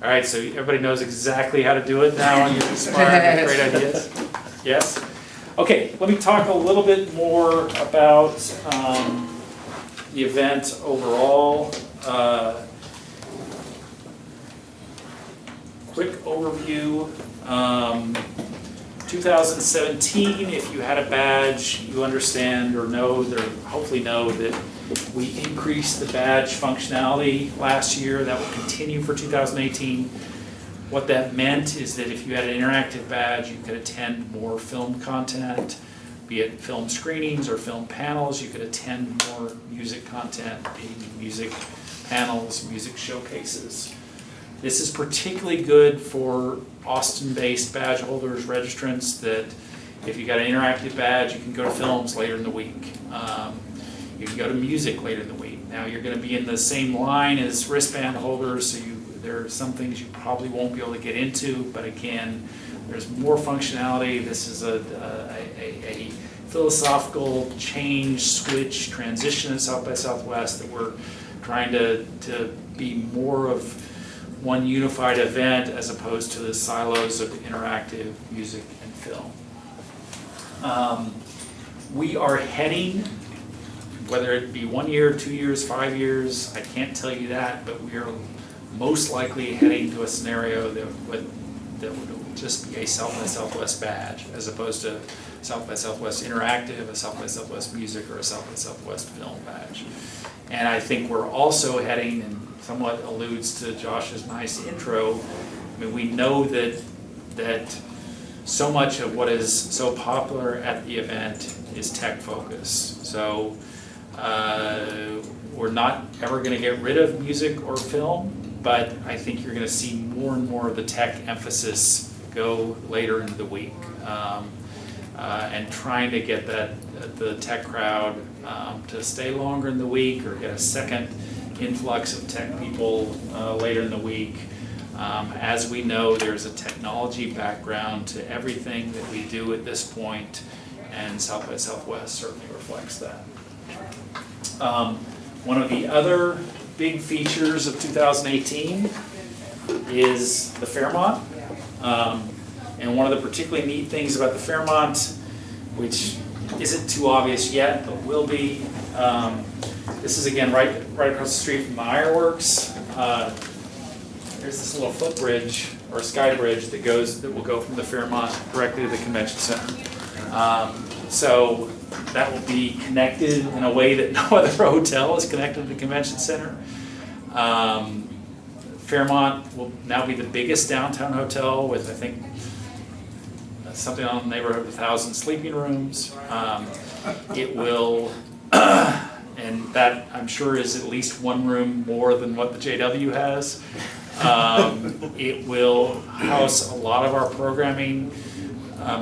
All right, so everybody knows exactly how to do it now, and you're inspired with great ideas? Yes? Okay, let me talk a little bit more about the event overall. Quick overview. 2017, if you had a badge, you understand or know, or hopefully know that we increased the badge functionality last year. That will continue for 2018. What that meant is that if you had an interactive badge, you could attend more film content, be it film screenings or film panels. You could attend more music content, being music panels, music showcases. This is particularly good for Austin-based badge holders, registrants, that if you got an interactive badge, you can go to films later in the week. You can go to music later in the week. Now you're going to be in the same line as wristband holders, so there are some things you probably won't be able to get into, but again, there's more functionality. This is a philosophical change, switch, transition at South by Southwest that we're trying to be more of one unified event as opposed to the silos of interactive music and film. We are heading, whether it be 1 year, 2 years, 5 years, I can't tell you that, but we are most likely heading to a scenario that would just be a South by Southwest badge, as opposed to South by Southwest Interactive, a South by Southwest Music, or a South by Southwest Film badge. And I think we're also heading, and somewhat alludes to Josh's nice intro, I mean, we know that so much of what is so popular at the event is tech focused. So we're not ever going to get rid of music or film, but I think you're going to see more and more of the tech emphasis go later into the week, and trying to get the tech crowd to stay longer in the week, or get a second influx of tech people later in the week. As we know, there's a technology background to everything that we do at this point, and South by Southwest certainly reflects that. One of the other big features of 2018 is the Fairmont. And one of the particularly neat things about the Fairmont, which isn't too obvious yet, but will be, this is again right across the street from the Ironworks. There's this little footbridge or sky bridge that will go from the Fairmont directly to the convention center. So that will be connected in a way that no other hotel is connected to the convention center. Fairmont will now be the biggest downtown hotel with, I think, something on the neighborhood of 1,000 sleeping rooms. It will, and that I'm sure is at least one room more than what the JW has. It will house a lot of our programming.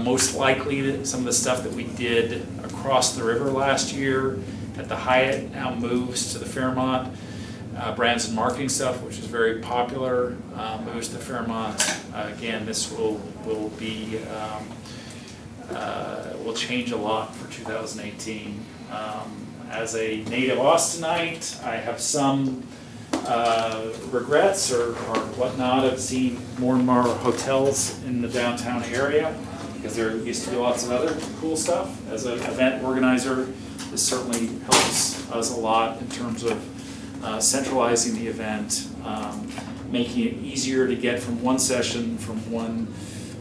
Most likely some of the stuff that we did across the river last year at the Hyatt now moves to the Fairmont. Brands and marketing stuff, which is very popular, moves to Fairmont. Again, this will be will change a lot for 2018. As a native Austinite, I have some regrets or whatnot of seeing more and more hotels in the downtown area, because there used to be lots of other cool stuff. As an event organizer, this certainly helps us a lot in terms of centralizing the event, making it easier to get from one session, from one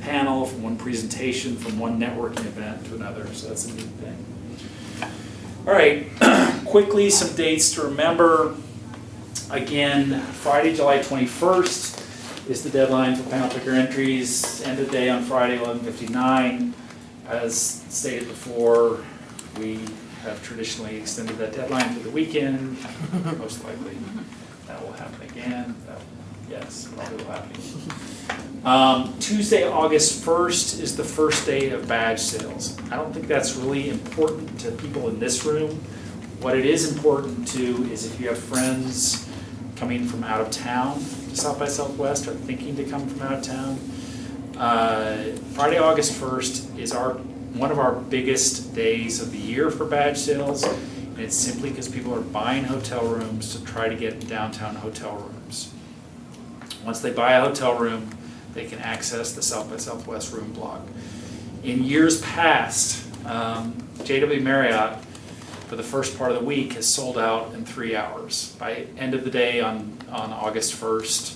panel, from one presentation, from one networking event to another. So that's a neat thing. All right, quickly some dates to remember. Again, Friday, July 21st is the deadline for PanelPicker entries. End of day on Friday, 11:59. As stated before, we have traditionally extended that deadline to the weekend. Most likely that will happen again. Yes, probably will happen again. Tuesday, August 1st is the first day of badge sales. I don't think that's really important to people in this room. What it is important to is if you have friends coming from out of town to South by Southwest or thinking to come from out of town, Friday, August 1st is one of our biggest days of the year for badge sales. And it's simply because people are buying hotel rooms to try to get downtown hotel rooms. Once they buy a hotel room, they can access the South by Southwest room block. In years past, JW Marriott, for the first part of the week, has sold out in 3 hours. By end of the day on August 1st,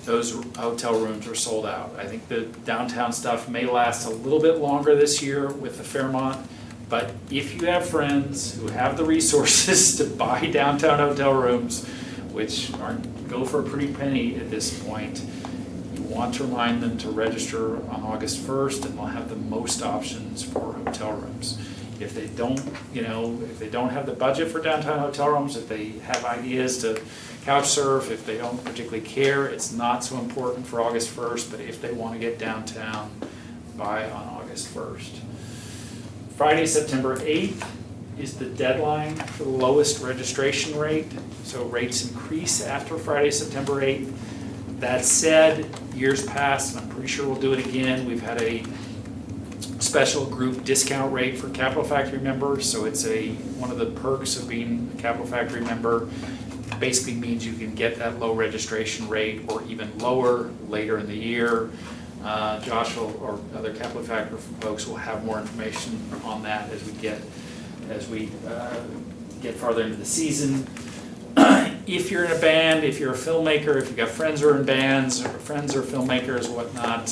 those hotel rooms are sold out. I think the downtown stuff may last a little bit longer this year with the Fairmont, but if you have friends who have the resources to buy downtown hotel rooms, which go for a pretty penny at this point, you want to remind them to register on August 1st, and they'll have the most options for hotel rooms. If they don't, if they don't have the budget for downtown hotel rooms, if they have ideas to couch surf, if they don't particularly care, it's not so important for August 1st, but if they want to get downtown, buy on August 1st. Friday, September 8th is the deadline for the lowest registration rate, so rates increase after Friday, September 8th. That said, years past, and I'm pretty sure we'll do it again, we've had a special group discount rate for Capital Factory members, so it's one of the perks of being a Capital Factory member. Basically means you can get that low registration rate or even lower later in the year. Josh or other Capital Factory folks will have more information on that as we get farther into the season. If you're in a band, if you're a filmmaker, if you've got friends who are in bands, or friends or filmmakers, whatnot,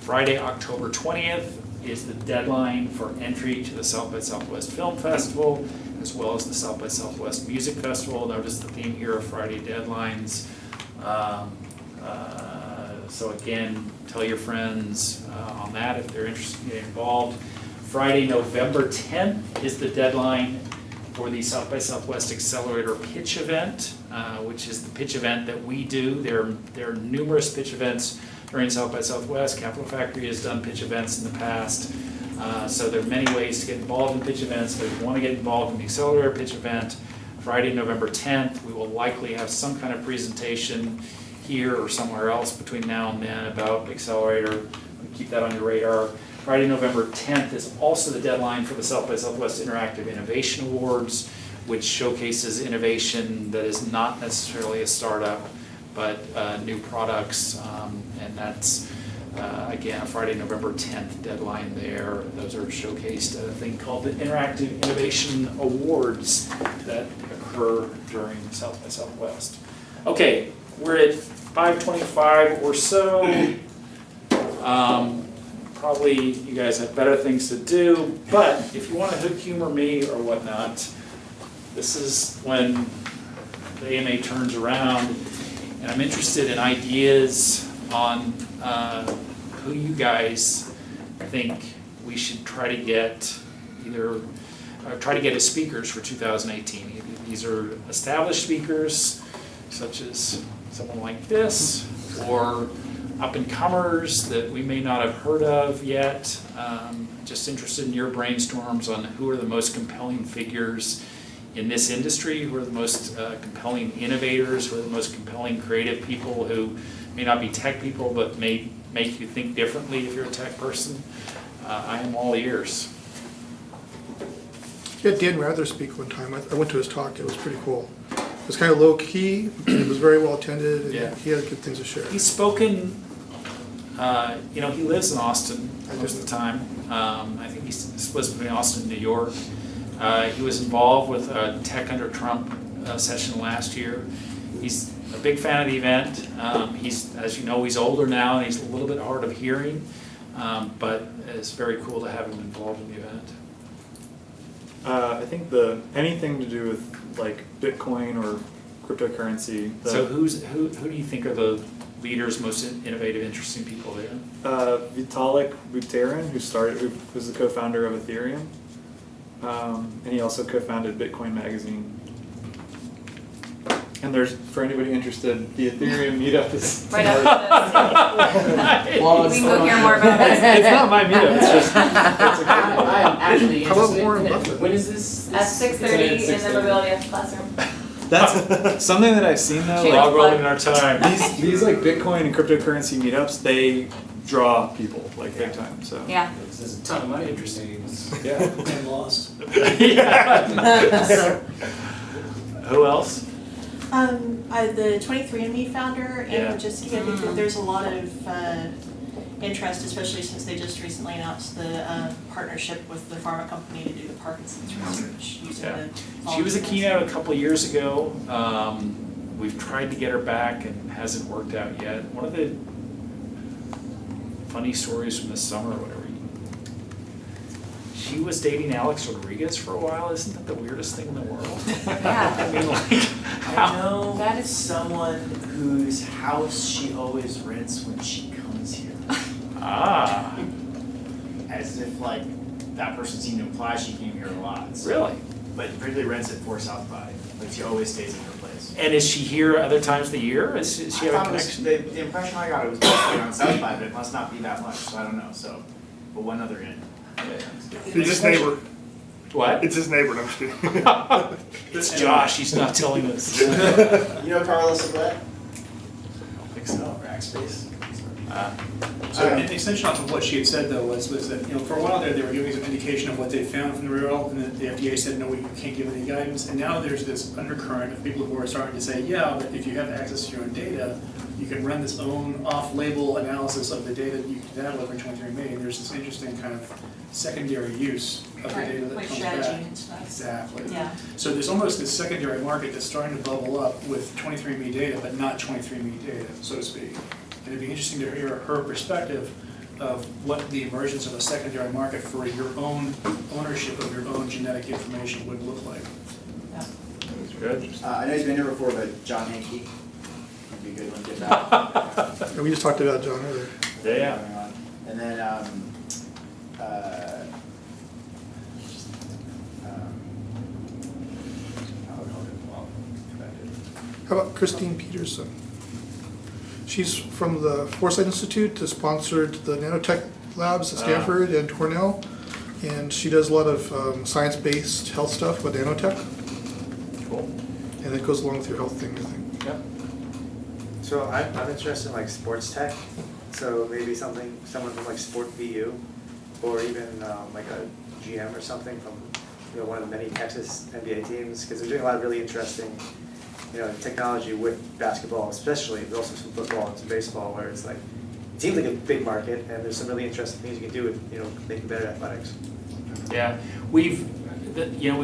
Friday, October 20th is the deadline for entry to the South by Southwest Film Festival, as well as the South by Southwest Music Festival. Notice the theme here of Friday deadlines. So again, tell your friends on that if they're interested in getting involved. Friday, November 10th is the deadline for the South by Southwest Accelerator Pitch Event, which is the pitch event that we do. There are numerous pitch events during South by Southwest. Capital Factory has done pitch events in the past. So there are many ways to get involved in pitch events. But if you want to get involved in the Accelerator Pitch Event, Friday, November 10th, we will likely have some kind of presentation here or somewhere else between now and then about Accelerator. Keep that on your radar. Friday, November 10th is also the deadline for the South by Southwest Interactive Innovation Awards, which showcases innovation that is not necessarily a startup, but new products, and that's, again, a Friday, November 10th deadline there. Those are showcased at a thing called the Interactive Innovation Awards that occur during South by Southwest. Okay, we're at 5:25 or so. Probably you guys have better things to do, but if you want to humor me or whatnot, this is when the AMA turns around, and I'm interested in ideas on who you guys think we should try to get as speakers for 2018. These are established speakers, such as someone like this, or up-and-comers that we may not have heard of yet. Just interested in your brainstorms on who are the most compelling figures in this industry, who are the most compelling innovators, who are the most compelling creative people who may not be tech people but may make you think differently if you're a tech person. I am all ears. Yeah, Dan Rather speak one time. I went to his talk. It was pretty cool. It was kind of low key, and it was very well attended, and Yeah. he had good things to share. He's spoken, he lives in Austin most of the time. I think he splits between Austin and New York. He was involved with a Tech Under Trump session last year. He's a big fan of the event. As you know, he's older now and he's a little bit hard of hearing, but it's very cool to have him involved in the event. I think anything to do with like Bitcoin or cryptocurrency. So who do you think are the leaders, most innovative, interesting people there? Vitalik Buterin, who was the co-founder of Ethereum, and he also co-founded Bitcoin Magazine. And for anybody interested, the Ethereum meetup is Right after this. We will hear more about this. It's not my meetup. It's just it's a good one. I am really How about interested Warren in it. Buffett? When is this? At 6:30 in the 6:30. Mobility Classroom. That's something that I've seen though. Change Like All rolling in our time. these like Bitcoin and cryptocurrency meetups, they draw people like big time. So Yeah. There's a ton of money interesting. Yeah. And lost. Yeah. Who else? The 23andMe founder, Yeah. and just, I think that there's a lot of interest, especially since they just recently announced the partnership with the pharma company to do the Parkinson's research using Yeah. the. She was a keynote a couple years ago. We've tried to get her back and hasn't worked out yet. One of the funny stories from this summer or whatever. She was dating Alex Rodriguez for a while. Isn't that the weirdest thing in the world? Yeah. I mean, like, I know That is someone whose house she always rents when she comes here. ah, As if like that person seemed to imply she came here a lot. So- really? But particularly rents it for South by. Like she always stays in her place. And is she here other times of the year? Is she have a I thought it was, connection? the impression I got it was mostly on South by, but it must not be that much, so I don't know, so. But one other in. It's his neighbor. What? It's his neighbor, no, I'm just kidding. It's Josh. He's not telling us. You know Carlos Aguilera? I think so. Rackspace. So an extension off of what she had said though was that, for a while there, they were giving some indication of what they found from the real, and then the FDA said, no, you can't give any guidance. And now there's this undercurrent of people who are starting to say, yeah, but if you have access to your own data, you can run this own off-label analysis of the data that you can download from 23andMe, and there's this interesting kind of secondary use of the data that Like comes strategy back. and stuff. Exactly. Yeah. So there's almost this secondary market that's starting to bubble up with 23andMe data, but not 23andMe data, so to speak. And it'd be interesting to hear her perspective of what the emergence of a secondary market for your own ownership of your own genetic information would look like. Good. I know he's been here before, but John Hankey would be a good one to get back. And we just talked about John earlier. Yeah. And then, How about Christine Peterson? She's from the Foresight Institute, that sponsored the nanotech labs at Stanford and Cornell. And she does a lot of science-based health stuff with nanotech. Cool. And it goes along with your health thing, I think. Yep. So I'm interested in like sports tech, so maybe someone from like Sport VU, or even like a GM or something from one of the many Texas NBA teams, because they're doing a lot of really interesting technology with basketball especially, but also some football and some baseball, where it's like, it seems like a big market, and there's some really interesting things you can do with making better athletics. Yeah, we've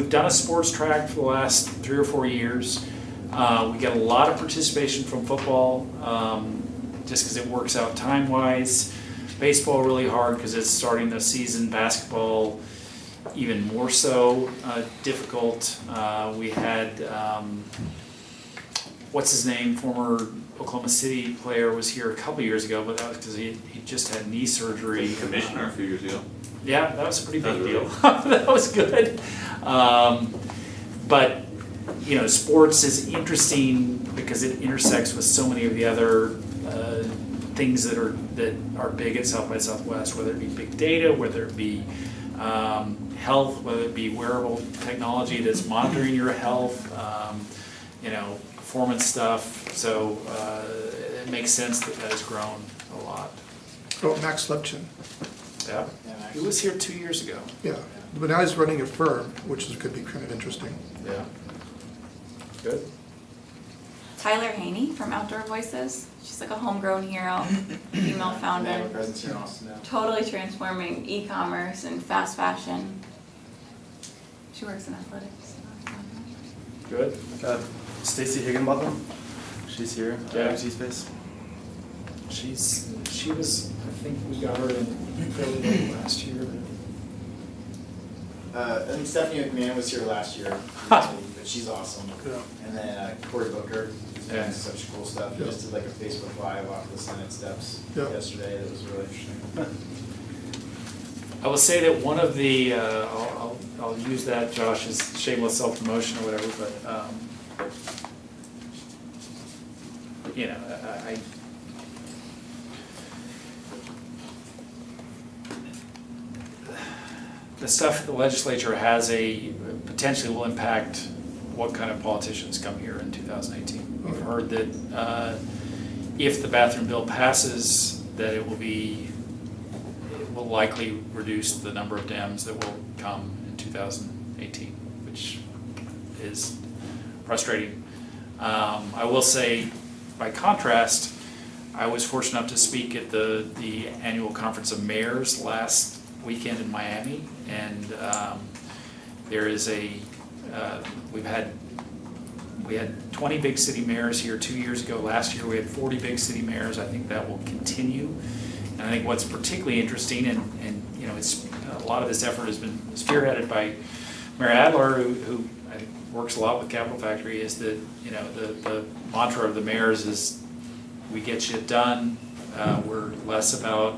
done a sports track for the last 3 or 4 years. We get a lot of participation from football, just because it works out time-wise. Baseball really hard because it's starting the season. Basketball even more so difficult. We had what's his name, former Oklahoma City player, was here a couple years ago, but that was because he just had knee surgery. Commissioner a few years ago. Yeah, that was a pretty big That was deal. really- That was good. But sports is interesting because it intersects with so many of the other things that are big at South by Southwest, whether it be big data, whether it be health, whether it be wearable technology that's monitoring your health, performance stuff. So it makes sense that has grown a lot. Oh, Max Levchin. Yeah, he was here 2 years ago. Yeah, but now he's running a firm, which could be kind of interesting. Yeah. Good. Tyler Haney from Outdoor Voices. She's like a homegrown hero, female founder. They have a presence here in Austin now. Totally transforming e-commerce and fast fashion. She works in athletics. Good. Stacy Higginbotham, she's here, Yeah. MC Space. She was, I think we got her in fairly late last year. I think Stephanie McMahon was here last year, but she's awesome. Yeah. And then Corey Booker, who's doing Yeah. such cool stuff. He Yeah. just did like a Facebook Live off the Senate steps Yeah. yesterday. That was really interesting. I will say that one of the, I'll use that, Josh, as shameless self-promotion or whatever, but, I the stuff the legislature has potentially will impact what kind of politicians come here in 2018. We've heard that if the bathroom bill passes, that it will likely reduce the number of Dems that will come in 2018, which is frustrating. I will say, by contrast, I was fortunate enough to speak at the annual conference of mayors last weekend in Miami, and there is we had 20 big city mayors here 2 years ago. Last year we had 40 big city mayors. I think that will continue. And I think what's particularly interesting, and you know, it's a lot of this effort has been spearheaded by Mayor Adler, who I think works a lot with Capital Factory, is that, you know, the mantra of the mayors is, we get shit done. We're less about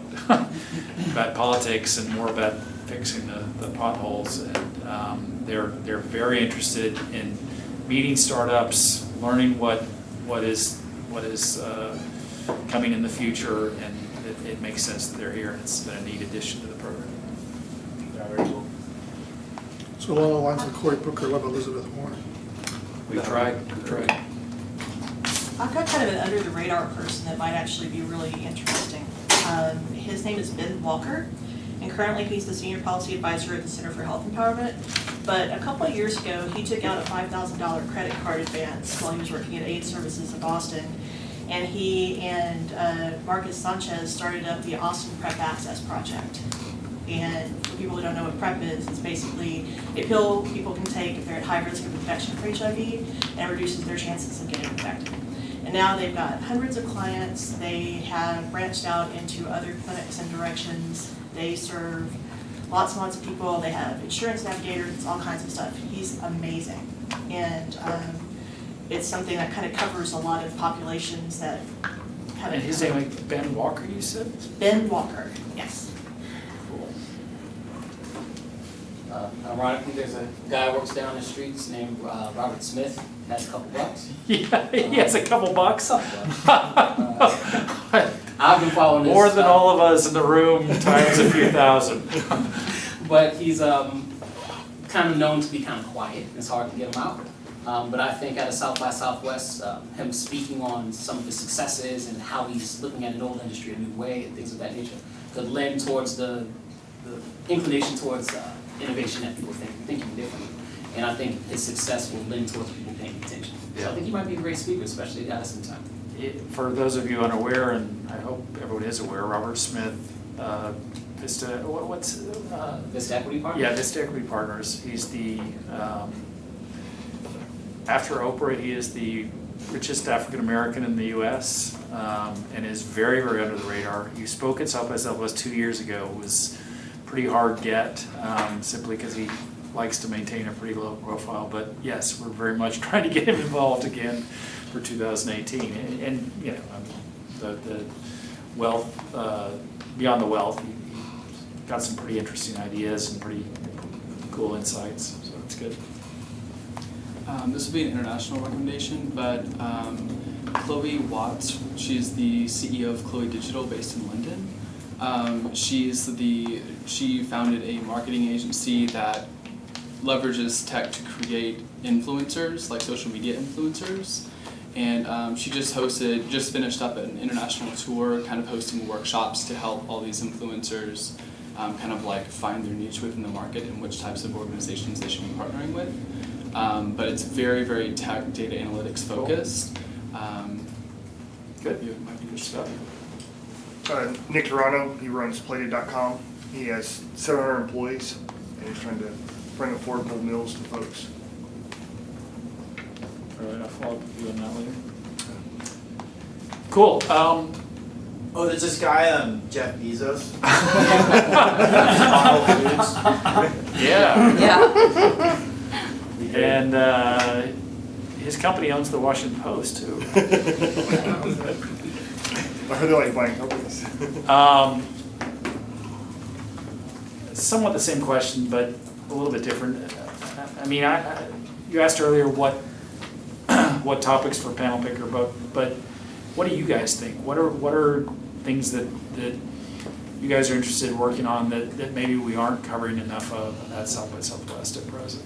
politics and more about fixing the potholes. And they're very interested in meeting startups, learning what is coming in the future, and it makes sense that they're here. It's been a neat addition to the program. Yeah, very cool. So along the lines of Cory Booker, what about Elizabeth Warren? We've tried. I've got kind of an under the radar person that might actually be really interesting. His name is Ben Walker, and currently he's the Senior Policy Advisor at the Center for Health Empowerment. But a couple of years ago, he took out a $5,000 credit card advance while he was working at AIDS Services in Boston. And he and Marcus Sanchez started up the Austin PrEP Access Project. And for people who don't know what PrEP is, it's basically a pill people can take if they're at high risk of infection for HIV, and it reduces their chances of getting infected. And now they've got hundreds of clients. They have branched out into other clinics and directions. They serve lots and lots of people. They have insurance navigators, all kinds of stuff. He's amazing. And it's something that kind of covers a lot of populations that have. And his name is Ben Walker, you said? Ben Walker, yes. Cool. Ironically, there's a guy who works down the streets named Robert Smith. Has a couple bucks. Yeah, he has a couple bucks. I've been following this. More than all of us in the room times a few thousand. But he's kind of known to be kind of quiet. It's hard to get him out. But I think at a South by Southwest, him speaking on some of his successes and how he's looking at an old industry a new way and things of that nature could lend towards the inclination towards innovation that people thinking differently. And I think his success will lend towards people paying attention. Yeah. So I think he might be a great speaker, especially at Addison time. For those of you unaware, and I hope everyone is aware, Robert Smith, Vista Equity Partners? Yeah, Vista Equity Partners. He's the, after Oprah, he is the richest African American in the U.S. And is very, very under the radar. He spoke at South by Southwest 2 years ago. It was a pretty hard get, simply because he likes to maintain a pretty low profile. But yes, we're very much trying to get him involved again for 2018. And you know, the wealth, beyond the wealth, he got some pretty interesting ideas and pretty cool insights, so it's good. This will be an international recommendation, but Chloe Watts, she's the CEO of Chloe Digital based in London. She founded a marketing agency that leverages tech to create influencers, like social media influencers. And she just finished up an international tour, kind of hosting workshops to help all these influencers kind of like find their niche within the market and which types of organizations they should be partnering with. But it's very, very tech data analytics focused. Good. It might be good stuff. Nick Toronto, he runs Plated.com. He has 700 employees, and he's trying to bring affordable meals to folks. All right, I'll follow up with you on that later. Cool. Oh, there's this guy, Jeff Bezos. Yeah. Yeah. And his company owns the Washington Post too. I heard they like buying companies. Somewhat the same question, but a little bit different. I mean, you asked earlier what topics for PanelPicker, but what do you guys think? What are things that you guys are interested in working on that maybe we aren't covering enough of at South by Southwest at present?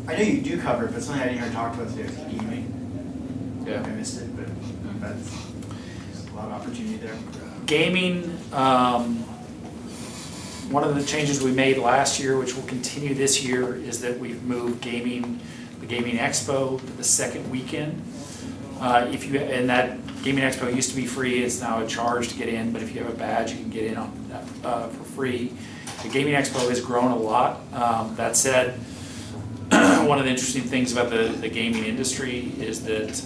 I know you do cover it, but something I didn't hear talked about today was gaming. Yeah. I missed it, but that's a lot of opportunity there. Gaming, one of the changes we made last year, which will continue this year, is that we've moved the Gaming Expo to the second weekend. And that Gaming Expo used to be free, it's now a charge to get in, but if you have a badge, you can get in for free. The Gaming Expo has grown a lot. That said, one of the interesting things about the gaming industry is that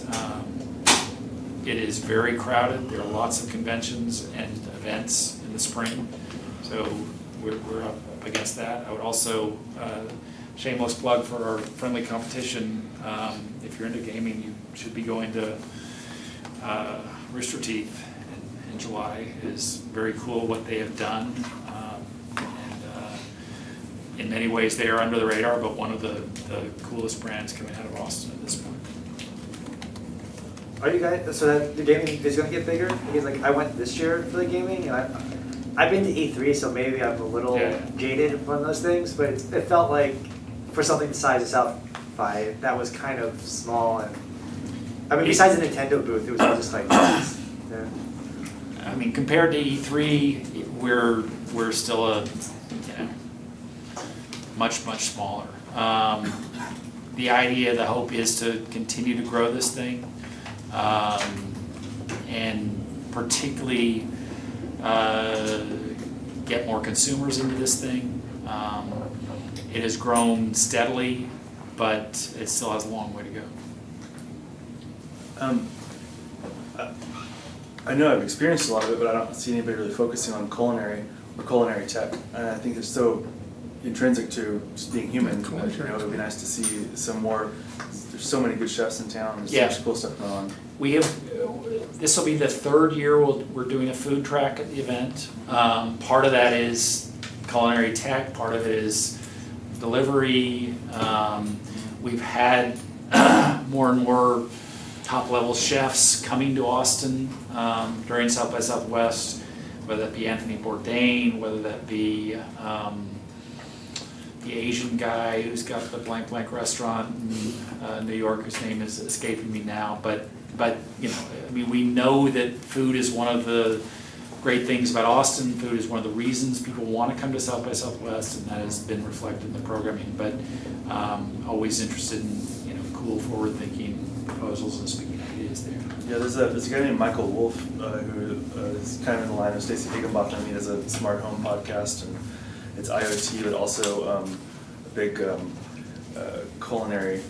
it is very crowded. There are lots of conventions and events in the spring, so we're up against that. I would also, shameless plug for our friendly competition, if you're into gaming, you should be going to Rooster Teeth in July. It is very cool what they have done. In many ways, they are under the radar, but one of the coolest brands coming out of Austin at this point. Are you guys, so that the gaming is gonna get bigger? Because like I went this year for the gaming and I've been to E3, so maybe I'm a little jaded on those things, but it felt like for something the size of South by, that was kind of small and, I mean, besides the Nintendo booth, it was all just like, yeah. I mean, compared to E3, we're still a, much smaller. The idea, the hope is to continue to grow this thing, and particularly get more consumers into this thing. It has grown steadily, but it still has a long way to go. I know I've experienced a lot of it, but I don't see anybody really focusing on culinary or culinary tech. And I think it's so intrinsic to just being human. You know, it would be nice to see some more. There's so many good chefs in town. There's so much cool stuff going on. We have, this will be the third year we're doing a food track at the event. Part of that is culinary tech, part of it is delivery. We've had more and more top level chefs coming to Austin during South by Southwest, whether that be Anthony Bourdain, whether that be the Asian guy who's got the blank restaurant in New York, whose name is escaping me now, but you know, I mean, we know that food is one of the great things about Austin. Food is one of the reasons people want to come to South by Southwest, and that has been reflected in the programming. But always interested in cool, forward-thinking proposals and speaking ideas there. Yeah, there's a guy named Michael Wolf who is kind of in the line of Stacey Higginbotham. He does a smart home podcast, and it's IoT, but also a big culinary.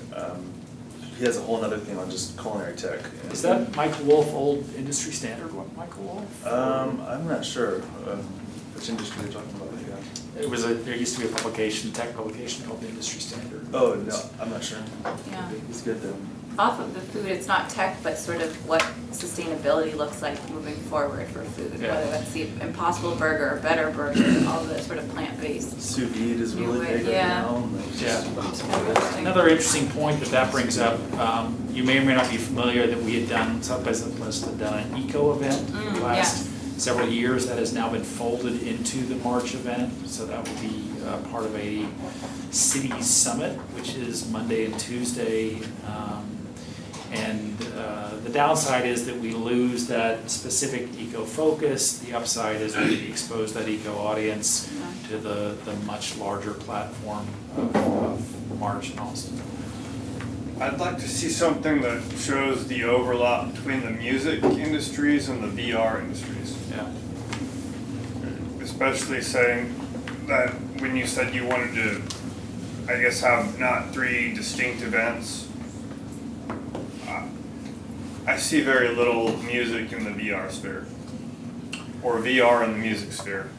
He has a whole other thing on just culinary tech. Is that Michael Wolf old industry standard one, Michael Wolf? I'm not sure which industry you're talking about. Yeah. There used to be a tech publication called the Industry Standard. Oh no, I'm not sure. Yeah. He's good though. Off of the food, it's not tech, but sort of what sustainability looks like moving forward for food. Yeah. Whether that's the Impossible Burger, Better Burger, all the sort of plant-based. Sous vide is really big right now. Another interesting point that brings up, you may or may not be familiar that we had done, South by Southwest had done an eco event the last several years that has now been folded into the March event. So that will be part of a Cities Summit, which is Monday and Tuesday. And the downside is that we lose that specific eco focus. The upside is that we expose that eco audience to the much larger platform of March in Austin. I'd like to see something that shows the overlap between the music industries and the VR industries. Yeah. Especially saying that when you said you wanted to, I guess, have not 3 distinct events, I see very little music in the VR sphere, or VR in the music sphere.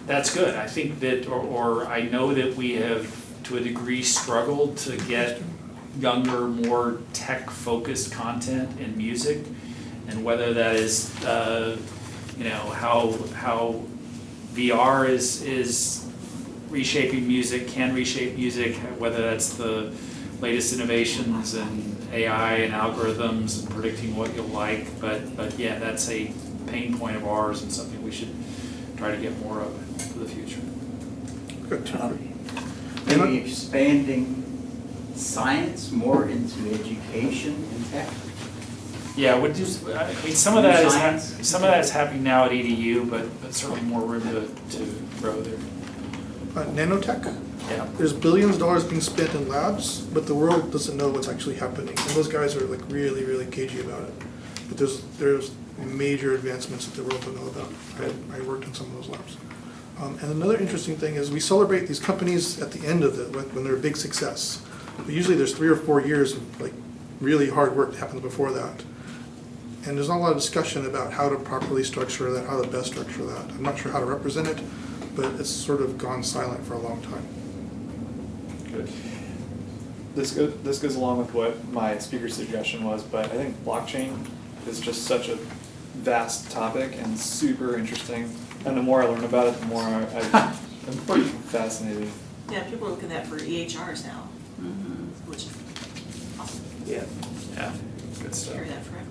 That's good. I think that, or I know that we have, to a degree, struggled to get younger, more tech-focused content in music, and whether that is, how VR is reshaping music, can reshape music, whether that's the latest innovations and AI and algorithms and predicting what you'll like, but yeah, that's a pain point of ours and something we should try to get more of for the future. Maybe expanding science more into education and tech. Yeah, I mean, some of that is happening now at EDU, but certainly more room to grow there. Nanotech? Yeah. There's billions of dollars being spent in labs, but the world doesn't know what's actually happening. And those guys are like really, really cagey about it. But there's major advancements that the world don't know about. I worked in some of those labs. And another interesting thing is we celebrate these companies at the end of it when they're a big success. But usually there's 3 or 4 years of like really hard work that happens before that. And there's not a lot of discussion about how to properly structure that, how to best structure that. I'm not sure how to represent it, but it's sort of gone silent for a long time. Good. This goes along with what my speaker suggestion was, but I think blockchain is just such a vast topic and super interesting. And the more I learn about it, the more I'm pretty fascinated. Yeah, people are looking at that for EHRs now, which is awesome. Yeah. Good stuff. Carry that forever.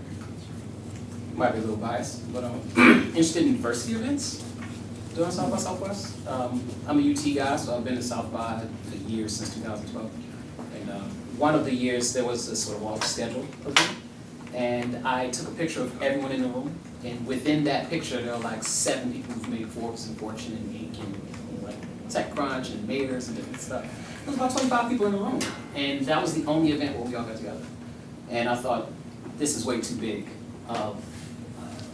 Might be a little biased, but I'm interested in diversity events during South by Southwest. I'm a UT guy, so I've been to South by for years, since 2012. And one of the years there was a sort of off schedule event, and I took a picture of everyone in the room, and within that picture there are like 7 people who've made Forbes and Fortune and Inc. and like TechCrunch and Mayors and different stuff. There was about 25 people in the room, and that was the only event where we all got together. And I thought, this is way too big of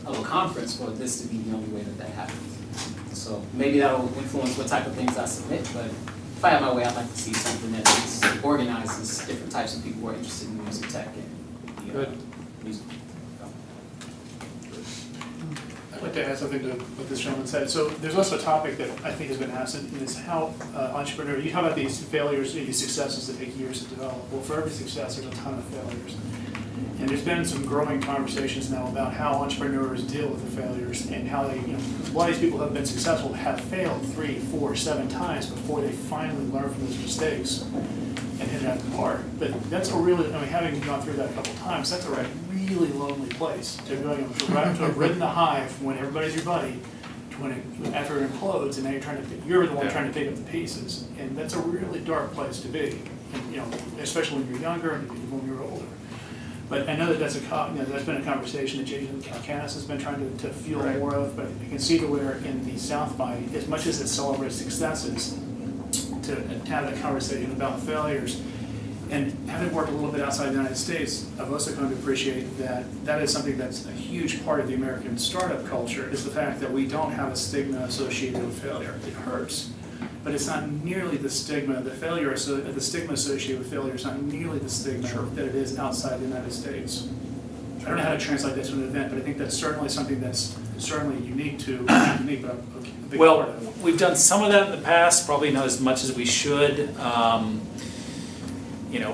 a conference for this to be the only way that happens. So maybe that'll influence what type of things I submit, but if I have my way, I'd like to see something that at least organizes different types of people who are interested in music tech and music. I'd like to add something to what this gentleman said. So there's also a topic that I think has been asked, and it's how entrepreneurs, you talk about these failures, these successes that take years to develop. Well, for every success, there's a ton of failures. And there's been some growing conversations now about how entrepreneurs deal with the failures and how they, a lot of these people who have been successful have failed 3, 4, 7 times before they finally learn from those mistakes and hit it out of the park. But that's a really, having gone through that a couple times, that's a really lonely place to go, to have ridden the hive when everybody's your buddy, to when after it implodes and now you're the one trying to pick up the pieces. And that's a really dark place to be, and, especially when you're younger and when you're older. But I know that that's been a conversation that Jason Canis has been trying to fuel more of, but I can see to where in the South by, as much as it celebrates successes, to have that conversation about failures. And having worked a little bit outside the United States, I've also come to appreciate that that is something that's a huge part of the American startup culture, is the fact that we don't have a stigma associated with failure. It hurts, but it's not nearly the stigma, the stigma associated with failure is not nearly the stigma that it is outside the United States. I don't know how to translate that to an event, but I think that's certainly something that's certainly unique to, but a big part of it. We've done some of that in the past, probably not as much as we should.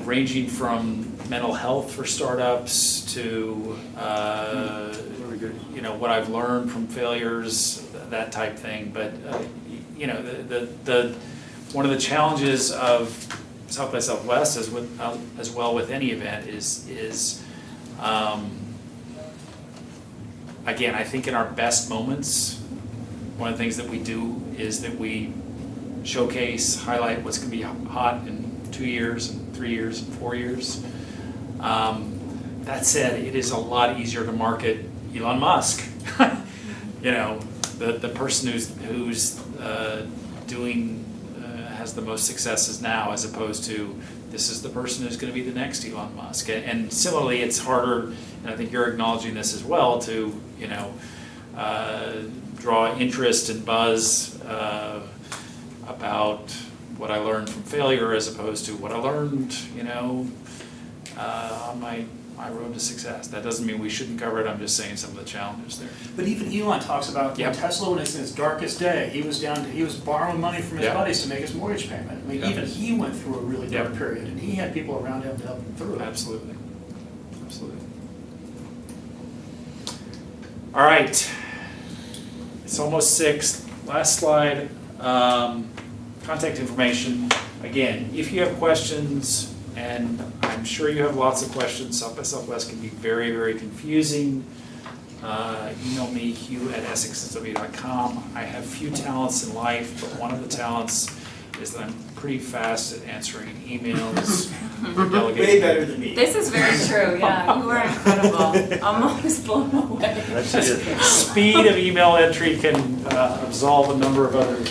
Ranging from mental health for startups to, what I've learned from failures, that type thing. But, one of the challenges of South by Southwest, as well with any event, is again, I think in our best moments, one of the things that we do is that we showcase, highlight what's going to be hot in 2 years, and 3 years, and 4 years. That said, it is a lot easier to market Elon Musk. The person who's has the most successes now, as opposed to this is the person who's going to be the next Elon Musk. And similarly, it's harder, and I think you're acknowledging this as well, to draw interest and buzz about what I learned from failure, as opposed to what I learned, on my road to success. That doesn't mean we shouldn't cover it. I'm just saying some of the challenges there. But even Elon talks about when Tesla, when it's in its darkest day, he was borrowing money from his buddies to make his mortgage payment. Even he went through a really dark period, and he had people around him to help him through it. Absolutely. All right. It's almost 6. Last slide. Contact information. Again, if you have questions, And I'm sure you have lots of questions. South by Southwest can be very, very confusing. Email me, Hugh@SXSW.com. I have few talents in life, but one of the talents is that I'm pretty fast at answering emails. Way better than me. This is very true, yeah, you are incredible. I'm always blown away. Speed of email entry can absolve a number of other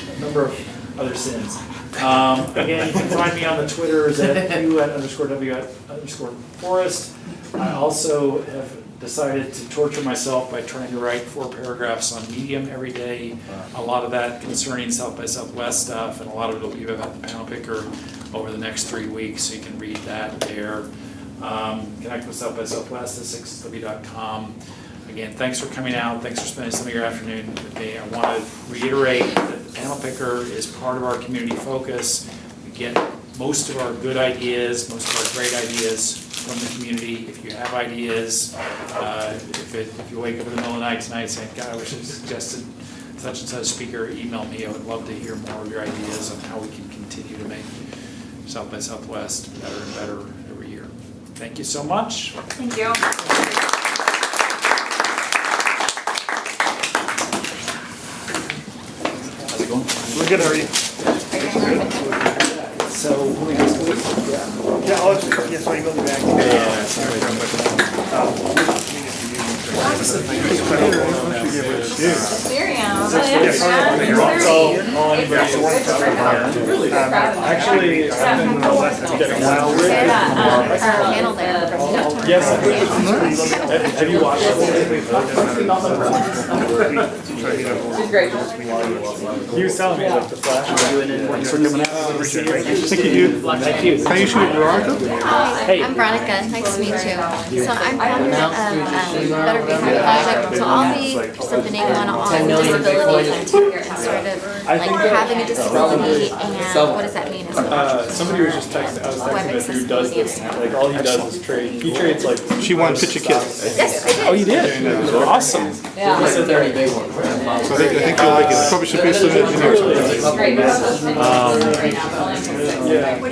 sins. Again, you can find me on the Twitters at Hugh@_W_Forrest. I also have decided to torture myself by trying to write 4 paragraphs on Medium every day. A lot of that concerning South by Southwest stuff, and a lot of it will be about the PanelPicker over the next 3 weeks, so you can read that there. Connect with South by Southwest at SXSW.com. Again, thanks for coming out. Thanks for spending some of your afternoon with me. I want to reiterate that PanelPicker is part of our community focus. We get most of our good ideas, most of our great ideas from the community. If you have ideas, if you wake up in the middle of the night tonight saying, God, I wish I suggested such and such speaker, email me. I would love to hear more of your ideas on how we can continue to make South by Southwest better and better every year. Thank you so much. Thank you. How's it going? We're good, how are you? So, when we just Yeah, I'll just, yeah, so email me back. Actually, I've been getting Yes, have you watched it? She's great. He was telling me like the Flash was doing it. Thanks for coming out. Thank you. Thank you. Can you shoot Veronica? Hi, I'm Veronica. Nice to meet you. So I'm founder of Better Behavior Project. So I'll be presenting one on disability and sort of like having a disability and what does that mean? Somebody was just texting, I was texting with who does this, like all he does is trade, he trades like. She won Pitch a Kid. Yes, I did. Oh, you did? Awesome. Yeah. He said there. So I think you'll like it. Probably should be some engineers.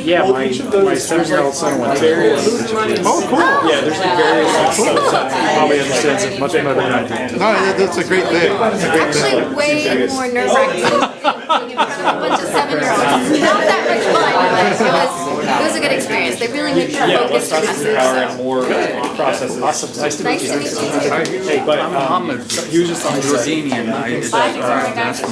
Yeah, my 7-year-old son went various. Oh, cool. Yeah, there's like various stuff, he probably understands it much better than I do. No, that's a great thing. It's a great thing. Actually, way more nerve-wracking than being in front of a bunch of 7-year-olds. Not that much fun, but it was a good experience. They really make you focus and Power and more processes. Awesome. Nice to meet you. Hey, but he was just on the Rosinian, I did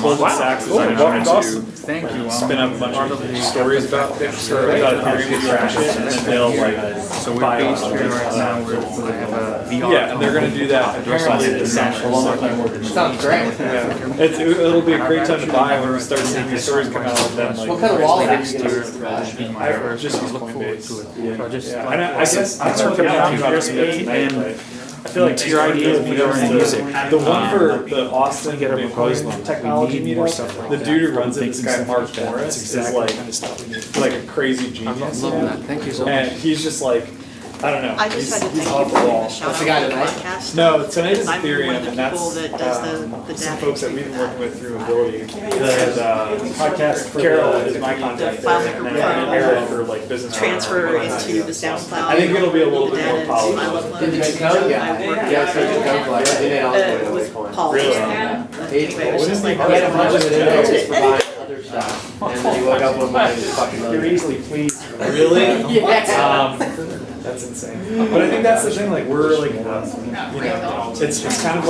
Goldman Sachs is awesome. Thank you. Spin up a bunch of stories about it. Trash it, and then they'll like So we're buy based all here of right it. now, we're going to have a VR. Yeah, and they're gonna do that. Apparently, this Sounds great. Yeah, it'll be a great time to buy when we start seeing these stories come out of them. Like, What kind of wallet next did you year? get? I just use Coinbase. Yeah. And I guess that's what coming out here and I feel like your idea of music. The one for the Austin Bitcoin technology meetup, the dude who runs it, this guy Mark Forrest, is like a crazy genius. Love that. Thank you so much. And he's just like, I don't know. I just had to he's thank off you the for wall. the shout out to the podcast. No, tonight is I'm one Ethereum, of the and that's people that does the some data folks that we've been entry working with through Ability. The podcast for Carol is my contact there, and then Eric for like business. transfer into the SoundCloud. I think it'll be a little bit more polished. Did you code? Yeah. With Paul. Really? Anyway, it was just like. What is the hardest Anything. Other stuff. And then you woke up one morning and fucking You're easily pleased. Really? Yeah. That's insane. But I think that's the thing, like, we're like, you know, it's kind of like